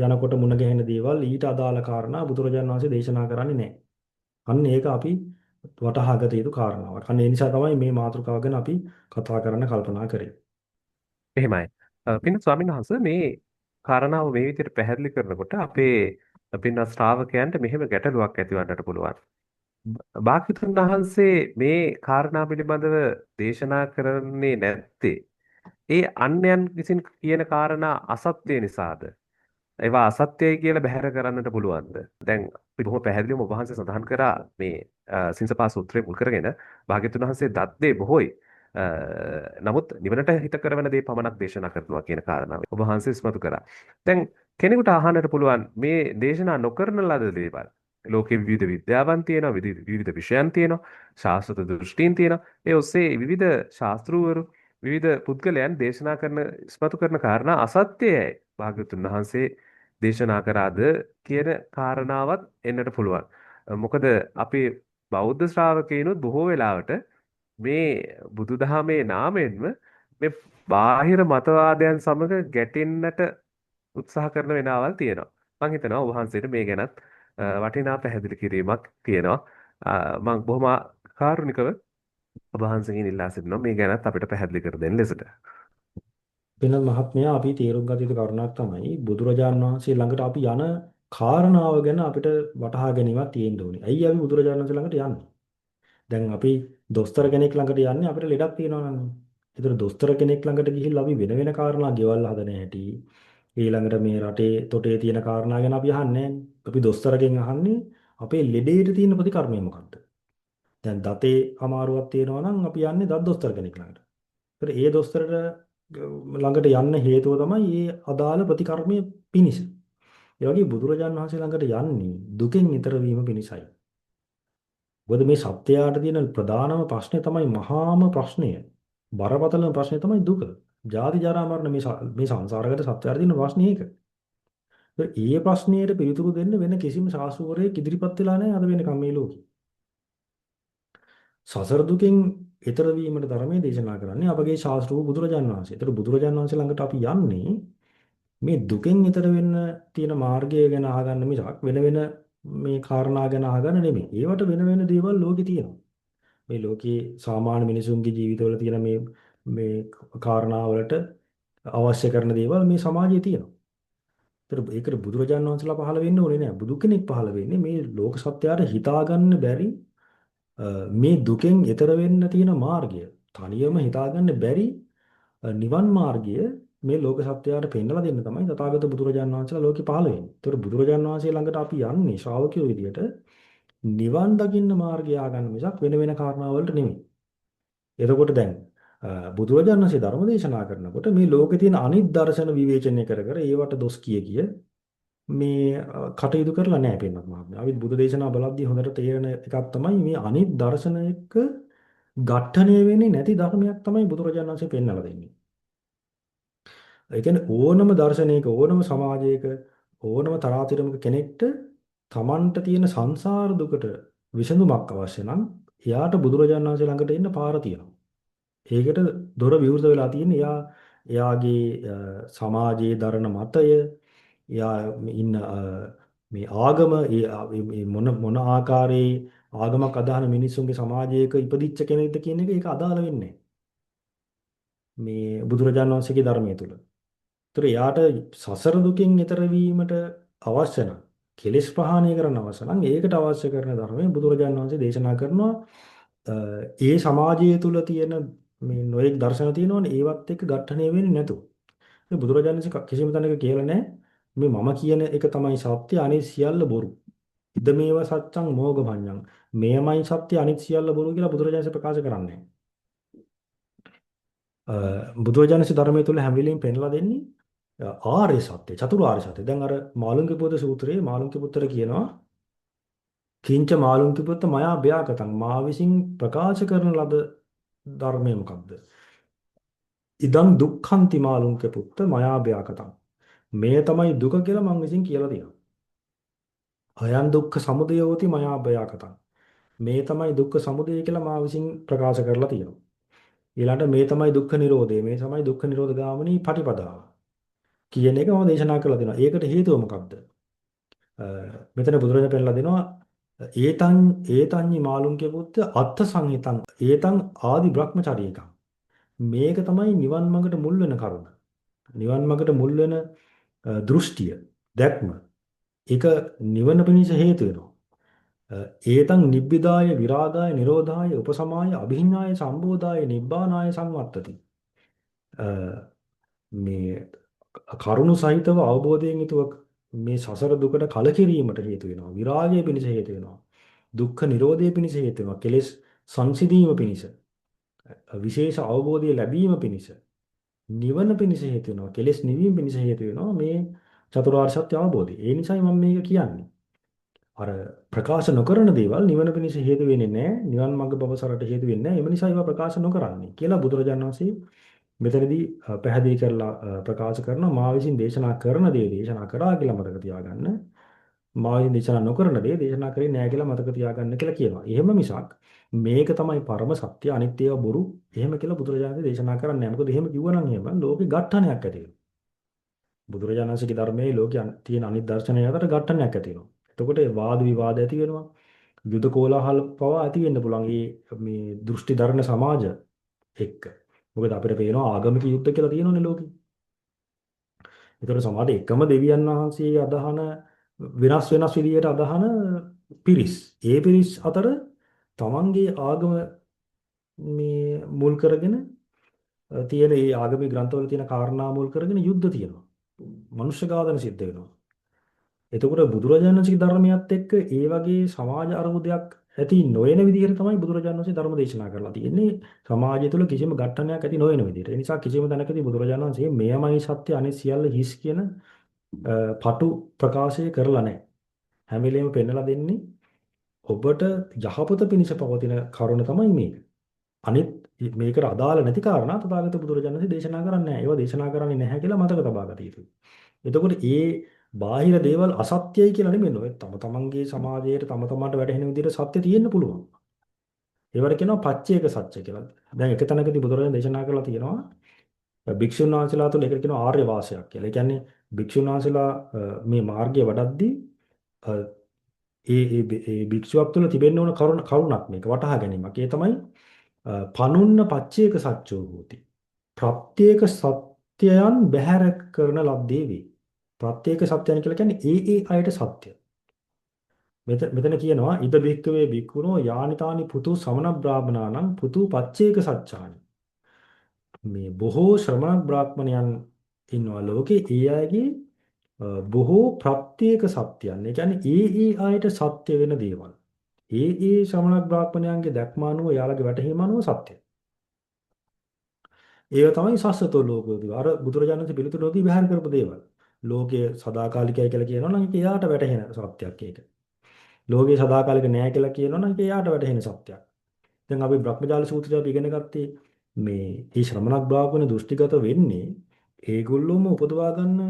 [SPEAKER 2] යනකොට මුණ ගැහෙන දේවල් ඊට අදාළ කාරණා බුදුරජාණන් වහන්සේ දේශනා කරන්නේ නැහැ. අන්න ඒක අපි වටහා ගත යුතු කාරණාවක්. අන්න ඒ නිසා තමයි මේ මාතෘකාව ගැන අපි කතා කරන්න කල්පනා කරේ.
[SPEAKER 1] එහෙමයි. පින්වත් ස්වාමීන් වහන්සේ මේ කාරණාව මේ විදිහට පැහැදිලි කරනකොට අපේ පින්වත් ශ්‍රාවකයන්ට මෙහෙම ගැටලුවක් ඇතිවන්නට පුළුවන්. භාග්‍යවතුන් වහන්සේ මේ කාරණා පිළිබඳව දේශනා කරන්නේ නැත්තේ ඒ අන්‍යයන් විසින් කියන කාරණා අසත්‍ය නිසාද? ඒවා අසත්‍යයි කියලා බැහැර කරන්නට පුළුවන්ද? දැන් අපි බොහොම පැහැදිලිවම ඔබ වහන්සේ සඳහන් කරා මේ සිංසපා සූත්‍රය මුල් කරගෙන භාග්‍යවතුන් වහන්සේ දත් දේ බොහෝයි. නමුත් නිවනට හිත කරවන දේ පමණක් දේශනා කරනවා කියන කාරණාව ඔබ වහන්සේ ඉස්මතු කරා. දැන් කෙනෙකුට අහන්නට පුළුවන් මේ දේශනා නොකරන ලද දේවල්. ලෝකේ විවිධ විද්‍යාවන් තියෙනවා, විවිධ විෂයන් තියෙනවා, ශාස්ත්‍ර දෘෂ්ටීන් තියෙනවා. ඒ ඔස්සේ විවිධ ශාස්ත්‍රූවරු විවිධ පුද්ගලයන් දේශනා කරන ඉස්මතු කරන කාරණා අසත්‍යයයි. භාග්‍යවතුන් වහන්සේ දේශනා කරාද කියන කාරණාවත් එන්නට පුළුවන්. මොකද අපි බෞද්ධ ශ්‍රාවකයනුත් බොහෝ වෙලාවට මේ බුදුදහමේ නාමයෙන්ම මේ බාහිර මතවාදයන් සමග ගැටෙන්නට උත්සාහ කරන වෙලාවල් තියෙනවා. මම හිතනවා ඔබ වහන්සේට මේ ගැනත් වටිනා පැහැදිලි කිරීමක් තියෙනවා. මම බොහොම කාරුණිකව ඔබ වහන්සේගෙන් ඉල්ලා සිටිනවා මේ ගැනත් අපිට පැහැදිලි කර දෙන්න ලෙසට.
[SPEAKER 2] වෙනත් මහත්මයා අපි තේරුම් ගත යුතු කරුණක් තමයි බුදුරජාණන් වහන්සේ ළඟට අපි යන කාරණාව ගැන අපිට වටහා ගැනීමක් තියෙන්න ඕනේ. ඇයි අපි බුදුරජාණන් වහන්සේ ළඟට යන්නේ? දැන් අපි දොස්තර කෙනෙක් ළඟට යන්නේ අපිට ලෙඩක් තියෙනවා නම්. ඒතර දොස්තර කෙනෙක් ළඟට ගිහිල්ලා අපි වෙන වෙන කාරණා ගෙවල් හදන හැටි ඊළඟට මේ රටේ තොටේ තියෙන කාරණා ගැන අපි අහන්නේ නැහැ. අපි දොස්තරගෙන් අහන්නේ අපේ ලෙඩේට තියෙන ප්‍රතිකර්මය මොකක්ද? දැන් දතේ අමාරුවක් තියෙනවා නම් අපි යන්නේ දත් දොස්තර කෙනෙක් ළඟට. ඒතර ඒ දොස්තරට ළඟට යන්න හේතුව තමයි මේ අදාළ ප්‍රතිකර්මයේ පිනිස. ඒ වගේ බුදුරජාණන් වහන්සේ ළඟට යන්නේ දුකෙන් ඈතර වීම පිණිසයි. මොකද මේ සත්‍යයට තියෙන ප්‍රධානම ප්‍රශ්නේ තමයි මහාම ප්‍රශ්නය. බරපතලම ප්‍රශ්නේ තමයි දුක. ජාති ජරා මරණ මේ සංසාරගත සත්‍යයට තියෙන ප්‍රශ්නේ ඒක. ඒ ප්‍රශ්නයට පිළිතුරු දෙන්න වෙන කිසිම ශාස්ත්‍රවරයෙක් ඉදිරිපත් වෙලා නැහැ අද වෙනකම් මේ ලෝකේ. සසර දුකෙන් ඈතර වීමට ධර්මයේ දේශනා කරන්නේ අපගේ ශාස්ත්‍රූ බුදුරජාණන් වහන්සේ. ඒතර බුදුරජාණන් වහන්සේ ළඟට අපි යන්නේ මේ දුකෙන් ඈතර වෙන්න තියෙන මාර්ගය ගැන අහගන්න මිසක් වෙන වෙන මේ කාරණා ගැන අහගන්න නෙමෙයි. ඒවට වෙන වෙන දේවල් ලෝකේ තියෙනවා. මේ ලෝකයේ සාමාන්‍ය මිනිසුන්ගේ ජීවිතවල තියෙන මේ කාරණා වලට අවශ්‍ය කරන දේවල් මේ සමාජයේ තියෙනවා. ඒතර ඒකට බුදුරජාණන් වහන්සේලා පහළ වෙන්න ඕනේ නෑ. බුදු කෙනෙක් පහළ වෙන්නේ මේ ලෝක සත්‍යයට හිතාගන්න බැරි මේ දුකෙන් ඈතර වෙන්න තියෙන මාර්ගය. තනියම හිතාගන්න බැරි නිවන් මාර්ගය මේ ලෝක සත්‍යයට පෙන්වලා දෙන්න තමයි තථාගත බුදුරජාණන් වහන්සේලා ලෝකෙ පහළ වෙන්නේ. ඒතර බුදුරජාණන් වහන්සේ ළඟට අපි යන්නේ ශ්‍රාවකයෝ විදියට නිවන් දකින්න මාර්ගය ආගන්න මිසක් වෙන වෙන කාරණා වලට නෙමෙයි. එතකොට දැන් බුදුරජාණන් වහන්සේ ධර්ම දේශනා කරනකොට මේ ලෝකේ තියෙන අනිත් දර්ශන විවේචනය කර කර ඒවට දොස් කිය මේ කටයුතු කරලා නැහැ පින්වත් මහත්මයා. අපි බුදු දේශනා බලද්දී හොඳට තේරෙන එකක් තමයි මේ අනිත් දර්ශන එක්ක ඝට්ටණය වෙන්නේ නැති ධර්මයක් තමයි බුදුරජාණන් වහන්සේ පෙන්වලා දෙන්නේ. ඒ කියන්නේ ඕනම දර්ශනයක ඕනම සමාජයක ඕනම තරාතිරමක කෙනෙක්ට තමන්ට තියෙන සංසාර දුකට විසඳුමක් අවශ්‍ය නම් එයාට බුදුරජාණන් වහන්සේ ළඟට එන්න පාර තියෙනවා. ඒකට දොර විවෘත වෙලා තියෙන එයාගේ සමාජයේ දරන මතය එයා ඉන්න මේ ආගම මේ මොන ආකාරයේ ආගමක් අදහන මිනිස්සුන්ගේ සමාජයක ඉපදිච්ච කෙනෙක්ද කියන එක ඒක අදාළ වෙන්නේ මේ බුදුරජාණන් වහන්සේගේ ධර්මයේ තුල. ඒතර එයාට සසර දුකින් ඈතර වීමට අවශ්‍ය නම් කෙලෙස් ප්‍රහාණය කරන්න අවශ්‍ය නම් ඒකට අවශ්‍ය කරන ධර්මයේ බුදුරජාණන් වහන්සේ දේශනා කරනවා. ඒ සමාජය තුල තියෙන මේ නොයෙක් දර්ශන තියෙනවනේ ඒවත් එක්ක ඝට්ටණය වෙන්නේ නැතුව. මේ බුදුරජාණන් වහන්සේ කිසිම තැනක කියලා නැහැ මේ මම කියන එක තමයි සත්‍ය අනිත් සියල්ල බොරු. ඉද මේව සත්‍යං මෝගභඤ්ඤං. මෙයමයි සත්‍ය අනිත් සියල්ල බොරු කියලා බුදුරජාණන් වහන්සේ ප්‍රකාශ කරන්නේ. බුදුරජාණන් වහන්සේ ධර්මයේ තුල හැම වෙලෙම පෙන්ලා දෙන්නේ ආර්ය සත්‍ය, චතුරාර්ය සත්‍ය. දැන් අර මාළුන්ගේ පොත සූත්‍රයේ මාළුන්ගේ පුත්‍ර කියනවා කිංච මාළුන්ගේ පුත්ත මයා භයාකතං මා විසින් ප්‍රකාශ කරන ලද ධර්මය මොකක්ද? ඉදං දුක්ඛන්ති මාළුන්ගේ පුත්ත මයා භයාකතං. මේ තමයි දුක කියලා මම විසින් කියලා දෙනවා. අයං දුක්ඛ සමුදය හෝති මයා භයාකතං. මේ තමයි දුක්ඛ සමුදය කියලා මා විසින් ප්‍රකාශ කරලා තියෙනවා. ඊළඟට මේ තමයි දුක්ඛ නිරෝධය. මේ තමයි දුක්ඛ නිරෝධ ගාමිනී පටිපදාව. කියන එක මම දේශනා කරලා දෙනවා. ඒකට හේතුව මොකක්ද? මෙතන බුදුරජාණන් පෙන්නලා දෙනවා ඒතඤ්ඤි මාළුන්ගේ පුත්ත අත්ථ සංහිතං ඒතං ආදි බ්‍රහ්මචාරීකං. මේක තමයි නිවන් මඟට මුල් වෙන කරුණ. නිවන් මඟට මුල් වෙන දෘෂ්ටිය, දැක්ම. ඒක නිවන පිණිස හේතු වෙනවා. ඒතං නිබ්බිදාය විරාගාය නිරෝධාය උපසමාය අභිඤ්ඤාය සම්බෝධාය නිබ්බානාය සංවත්තති. මේ කරුණු සහිතව අවබෝධයෙන් යුතුව මේ සසර දුකට කලකිරීමට හේතු වෙනවා. විරාගය පිණිස හේතු වෙනවා. දුක්ඛ නිරෝධය පිණිස හේතු වෙනවා. කෙලෙස් සංසිඳීම පිණිස, විශේෂ අවබෝධය ලැබීම පිණිස, නිවන පිණිස හේතු වෙනවා. කෙලෙස් නිවීම පිණිස හේතු වෙනවා මේ චතුරාර්ය සත්‍ය අවබෝධය. ඒ නිසායි මම මේක කියන්නේ. අර ප්‍රකාශ නොකරන දේවල් නිවන පිණිස හේතු වෙන්නේ නැහැ. නිවන් මඟ බවසරට හේතු වෙන්නේ නැහැ. ඒ නිසා ඒවා ප්‍රකාශ නොකරන්නේ කියලා බුදුරජාණන් වහන්සේ මෙතනදී පැහැදිලි කරලා ප්‍රකාශ කරනවා මා විසින් දේශනා කරන දේ දේශනා කරා කියලා මතක තියාගන්න. මා විසින් දේශනා නොකරන දේ දේශනා කරේ නැහැ කියලා මතක තියාගන්න කියලා කියනවා. එහෙම මිසක් මේක තමයි පරම සත්‍ය අනිත් ඒවා බොරු එහෙම කියලා බුදුරජාණන් දේශනා කරන්නේ නැහැ. මොකද එහෙම කිව්වනම් එහෙම ලෝකේ ඝට්ටනයක් ඇති වෙනවා. බුදුරජාණන්සේගේ ධර්මයේ ලෝකයේ තියෙන අනිත් දර්ශනය අතර ඝට්ටනයක් ඇති වෙනවා. එතකොට වාද විවාද ඇති වෙනවා. යුද කෝලාහල පවා ඇති වෙන්න පුළුවන්. මේ දෘෂ්ටි දරන සමාජ එක්ක. මොකද අපිට පේනවා ආගමික යුද්ධ කියලා තියෙනවනේ ලෝකෙ. ඒතර සමහර එකම දෙවියන් වහන්සේ අදහන වෙනස් වෙනස් විදියට අදහන පිරිස්. ඒ පිරිස් අතර තමන්ගේ ආගම මේ මුල් කරගෙන තියෙන ඒ ආගමික ග්‍රන්ථවල තියෙන කාරණා මුල් කරගෙන යුද්ධ තියෙනවා. මනුෂ්‍ය ඝාතන සිද්ධ වෙනවා. එතකොට බුදුරජාණන්සේගේ ධර්මයත් එක්ක ඒ වගේ සමාජ අරුමුදයක් ඇති නොවන විදිහට තමයි බුදුරජාණන් වහන්සේ ධර්ම දේශනා කරලා තියෙන්නේ. සමාජය තුළ කිසිම ඝට්ටනයක් ඇති නොවන විදිහට. ඒ නිසා කිසිම තැනකදී බුදුරජාණන් වහන්සේ මෙයමයි සත්‍ය අනිත් සියල්ල හිස් කියන පටු ප්‍රකාශය කරලා නැහැ. හැම වෙලෙම පෙන්නලා දෙන්නේ ඔබට යහපත පිණිස පවතින කරුණ තමයි මේක. අනිත් මේකට අදාළ නැති කාරණා තථාගත බුදුරජාණන් වහන්සේ දේශනා කරන්නේ නැහැ. ඒවා දේශනා කරන්නේ නැහැ කියලා මතක තබා ගත යුතුයි. එතකොට ඒ බාහිර දේවල් අසත්‍යයි කියලා නෙමෙයි. ඔය තම තමන්ගේ සමාජයට තම තමන්ට වැටහෙන විදිහට සත්‍ය තියෙන්න පුළුවන්. ඒවට කියනවා පච්චේක සත්‍ය කියලා. දැන් එක තැනකදී බුදුරජාණන් දේශනා කරලා තියෙනවා භික්ෂුන් වහන්සේලා තුළ ඒකට කියනවා ආර්ය වාසයක් කියලා. ඒ කියන්නේ භික්ෂුන් වහන්සේලා මේ මාර්ගය වඩද්දී අ, ඒ භික්ෂුවක් තුළ තිබෙන්න ඕන කරුණක් මේක වටහා ගැනීමක්. ඒ තමයි පනුන්න පච්චේක සත්‍යෝ හෝති. ප්‍රත්‍යේක සත්‍යයන් බැහැර කරන ලද්දේ වේ. ප්‍රත්‍යේක සත්‍යයන් කියලා කියන්නේ ඒ අයට සත්‍ය. මෙතන කියනවා ඉද බික්කවේ බික්කුණෝ යානිතානි පුතු සමන බ්‍රාහ්මනානම් පුතු පච්චේක සත්‍යානි. මේ බොහෝ ශ්‍රමණ බ්‍රාහ්මණයන් ඉන්නවා ලෝකේ. ඒ අයගේ බොහෝ ප්‍රත්‍යේක සත්‍යයන්. ඒ කියන්නේ ඒ අයට සත්‍ය වෙන දේවල්. ඒ ශ්‍රමණ බ්‍රාහ්මණයන්ගේ දැක්ම අනුව යාළගේ වැටහීම අනුව සත්‍යයි. ඒව තමයි සස්සතෝ ලෝකෝදී. අර බුදුරජාණන් වහන්සේ පිළිතුරෝදී විහාර කරපු දේවල්. ලෝකයේ සදාකාලිකයි කියලා කියනවා නම් ඒක එයාට වැටහෙන සත්‍යයක් ඒක. ලෝකයේ සදාකාලික නෑ කියලා කියනවා නම් ඒක එයාට වැටහෙන සත්‍යයක්. දැන් අපි බ්‍රහ්මජාල සූත්‍රය අපි ඉගෙන ගත්තේ මේ ශ්‍රමණක් බ්‍රාහ්මණ දෘෂ්ටිගත වෙන්නේ ඒගොල්ලෝම උපදවා ගන්න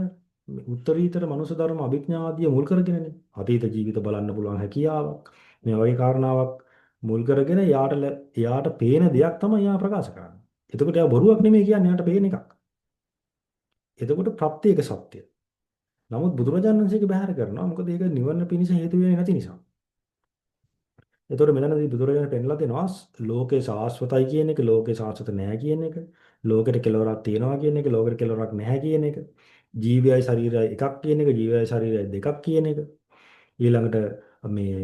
[SPEAKER 2] උත්තරීතර මනුෂ්‍ය ධර්ම අභිඥා ආදිය මුල් කරගෙනනේ. අතීත ජීවිත බලන්න පුළුවන් හැකියාවක්. මේ වගේ කාරණාවක් මුල් කරගෙන යාට පේන දෙයක් තමයි යා ප්‍රකාශ කරන්නේ. එතකොට යා බොරුවක් නෙමෙයි කියන්නේ යාට පේන එකක්. එතකොට ප්‍රත්‍යේක සත්‍ය. නමුත් බුදුරජාණන් වහන්සේගේ බැහැර කරනවා. මොකද ඒක නිවන පිණිස හේතු වෙන්නේ නැති නිසා. එතකොට මෙතනදී බුදුරජාණන් පෙන්ලා දෙනවා ලෝකේ శాశ్వතයි කියන එක, ලෝකේ శాశ్వත නැහැ කියන එක, ලෝකෙට කෙලවරක් තියෙනවා කියන එක, ලෝකෙට කෙලවරක් නැහැ කියන එක, ජීවයයි ශරීරයයි එකක් කියන එක, ජීවයයි ශරීරයයි දෙකක් කියන එක. ඊළඟට මේ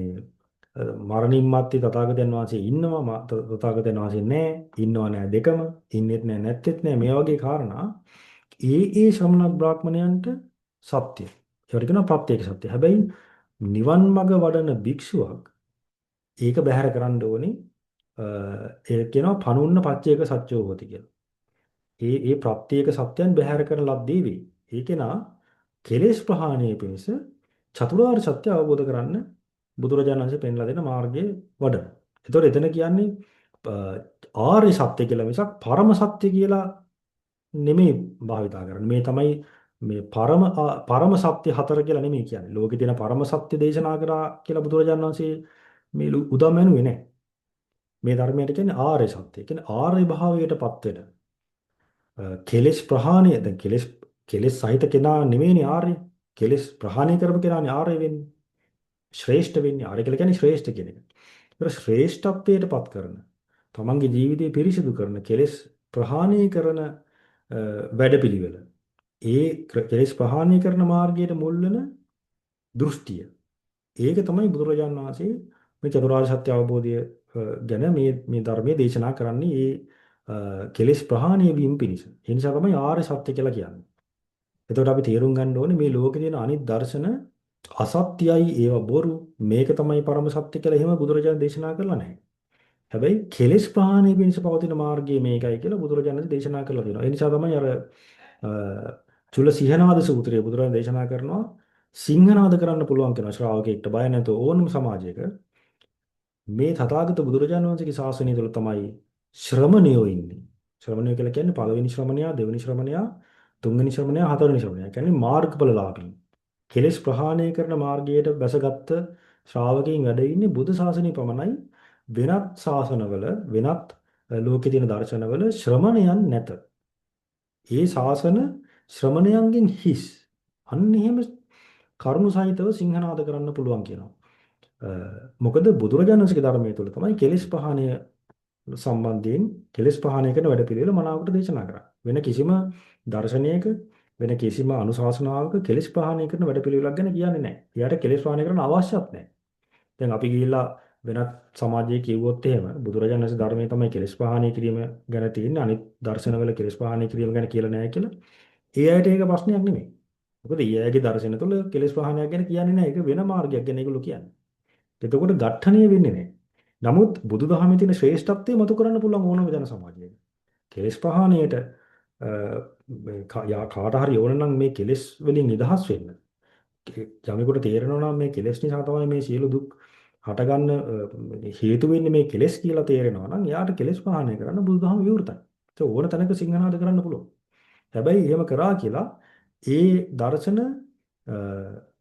[SPEAKER 2] මරණින් මත්තේ තථාගතයන් වහන්සේ ඉන්නවා, තථාගතයන් වහන්සේ නැහැ, ඉන්නව නැහැ දෙකම, ඉන්නෙත් නැහැ නැත්තේත් නැහැ. මේ වගේ කාරණා ඒ ශ්‍රමණ බ්‍රාහ්මණයන්ට සත්‍ය. ඒවට කියනවා ප්‍රත්‍යක්ෂ සත්‍ය. හැබැයි නිවන් මඟ වඩන භික්ෂුවක් ඒක බැහැර කරන්න ඕනේ. ඒ කියනවා පනුන්න පච්චේක සත්‍යෝ හොති කියලා. ඒ ප්‍රත්‍යේක සත්‍යයන් බැහැර කරන ලද්දේ වේ. ඒකේනා කෙලෙස් ප්‍රහාණය පිණිස චතුරාර්ය සත්‍ය අවබෝධ කරන්න බුදුරජාණන් වහන්සේ පෙන්ලා දෙන මාර්ගයේ වඩන. ඒතකොට එතන කියන්නේ ආර්ය සත්‍ය කියලා මිසක් පරම සත්‍ය කියලා නෙමෙයි භාවිතා කරන්නේ. මේ තමයි මේ පරම සත්‍ය හතර කියලා නෙමෙයි කියන්නේ. ලෝකේ තියෙන පරම සත්‍ය දේශනා කරා කියලා බුදුරජාණන් වහන්සේ මේ උදම්මනුවේ නැහැ. මේ ධර්මයට කියන්නේ ආර්ය සත්‍ය. කියන්නේ ආර්ය භාවයටපත් වෙන. කෙලෙස් ප්‍රහාණය දැන් කෙලෙස් සහිත කෙනා නෙමෙයිනේ ආර්ය. කෙලෙස් ප්‍රහාණය කරපු කෙනානේ ආර්ය වෙන්නේ. ශ්‍රේෂ්ඨ වෙන්නේ. ආර්ය කියලා කියන්නේ ශ්‍රේෂ්ඨ කියන එක. ඒතර ශ්‍රේෂ්ඨත්වයටපත් කරන තමන්ගේ ජීවිතය පිරිසිදු කරන කෙලෙස් ප්‍රහාණය කරන වැඩපිළිවෙල. ඒ කෙලෙස් ප්‍රහාණය කරන මාර්ගයට මුල් වෙන දෘෂ්ටිය. ඒක තමයි බුදුරජාණන් වහන්සේ මේ චතුරාර්ය සත්‍ය අවබෝධය ගැන මේ ධර්මයේ දේශනා කරන්නේ කෙලෙස් ප්‍රහාණය වීම පිණිස. ඒ නිසා තමයි ආර්ය සත්‍ය කියලා කියන්නේ. එතකොට අපි තේරුම් ගන්න ඕනේ මේ ලෝකේ තියෙන අනිත් දර්ශන අසත්‍යයි ඒවා බොරු මේක තමයි පරම සත්‍ය කියලා එහෙම බුදුරජාණන් දේශනා කරලා නැහැ. හැබැයි කෙලෙස් ප්‍රහාණය පිණිස පවතින මාර්ගය මේකයි කියලා බුදුරජාණන් දේශනා කරලා තියෙනවා. ඒ නිසා තමයි අර චුල සිහනාද සූත්‍රයේ බුදුරජාණන් දේශනා කරනවා සිංහනාද කරන්න පුළුවන් කෙනා ශ්‍රාවකෙක්ට බය නැතුව ඕනම සමාජයක මේ තථාගත බුදුරජාණන් වහන්සේගේ ශාසනය තුළ තමයි ශ්‍රමණයෝ ඉන්නේ. ශ්‍රමණයෝ කියලා කියන්නේ පළවෙනි ශ්‍රමණයා, දෙවෙනි ශ්‍රමණයා, තුන්වෙනි ශ්‍රමණයා, හතරවෙනි ශ්‍රමණයා. කියන්නේ මාර්ගඵලලාභී. කෙලෙස් ප්‍රහාණය කරන මාර්ගයට බැසගත් ශ්‍රාවකයන් වැඩ ඉන්නේ බුදු ශාසනය පමණයි. වෙනත් ශාසනවල වෙනත් ලෝකේ තියෙන දර්ශනවල ශ්‍රමණයන් නැත. ඒ ශාසන ශ්‍රමණයන්ගෙන් හිස්. අන්න එහෙම කරුණු සහිතව සිංහනාද කරන්න පුළුවන් කියනවා. මොකද බුදුරජාණන් වහන්සේගේ ධර්මයේ තුල තමයි කෙලෙස් පහණය සම්බන්ධයෙන් කෙලෙස් පහණය කරන වැඩපිළිවෙල මනාවකට දේශනා කරන්නේ. වෙන කිසිම දර්ශනයක වෙන කිසිම අනුශාසනාවක කෙලෙස් පහණය කරන වැඩපිළිවෙලක් ගැන කියන්නේ නැහැ. එයාට කෙලෙස් පහණය කරන්න අවශ්‍යත් නැහැ. දැන් අපි ගිහිල්ලා වෙනත් සමාජයේ කිව්වොත් එහෙම බුදුරජාණන් වහන්සේ ධර්මයේ තමයි කෙලෙස් පහණය කිරීම ගැන තියෙන්නේ. අනිත් දර්ශනවල කෙලෙස් පහණය කිරීම ගැන කියලා නැහැ කියලා. ඒ අයට ඒක ප්‍රශ්නයක් නෙමෙයි. මොකද ඒ අයගේ දර්ශන තුළ කෙලෙස් ප්‍රහාණයක් ගැන කියන්නේ නැහැ. ඒක වෙන මාර්ගයක් ගැන ඒගොල්ලෝ කියන්නේ. එතකොට ඝට්ටණීය වෙන්නේ නැහැ. නමුත් බුදුදහමේ තියෙන ශ්‍රේෂ්ඨත්වය මතු කරන්න පුළුවන් ඕනම ජන සමාජයක. කෙලෙස් ප්‍රහාණයට කාට හරි ඕන නම් මේ කෙලෙස් වලින් නිදහස් වෙන්න. යමෙකුට තේරෙනවා නම් මේ කෙලෙස් නිසා තමයි මේ සියලු දුක් හටගන්න හේතු වෙන්නේ මේ කෙලෙස් කියලා තේරෙනවා නම් එයාට කෙලෙස් ප්‍රහාණය කරන්න බුදුදහම විවෘතයි. ඒක ඕන තැනක සිංහනාද කරන්න පුළුවන්. හැබැයි එහෙම කරා කියලා ඒ දර්ශන අ,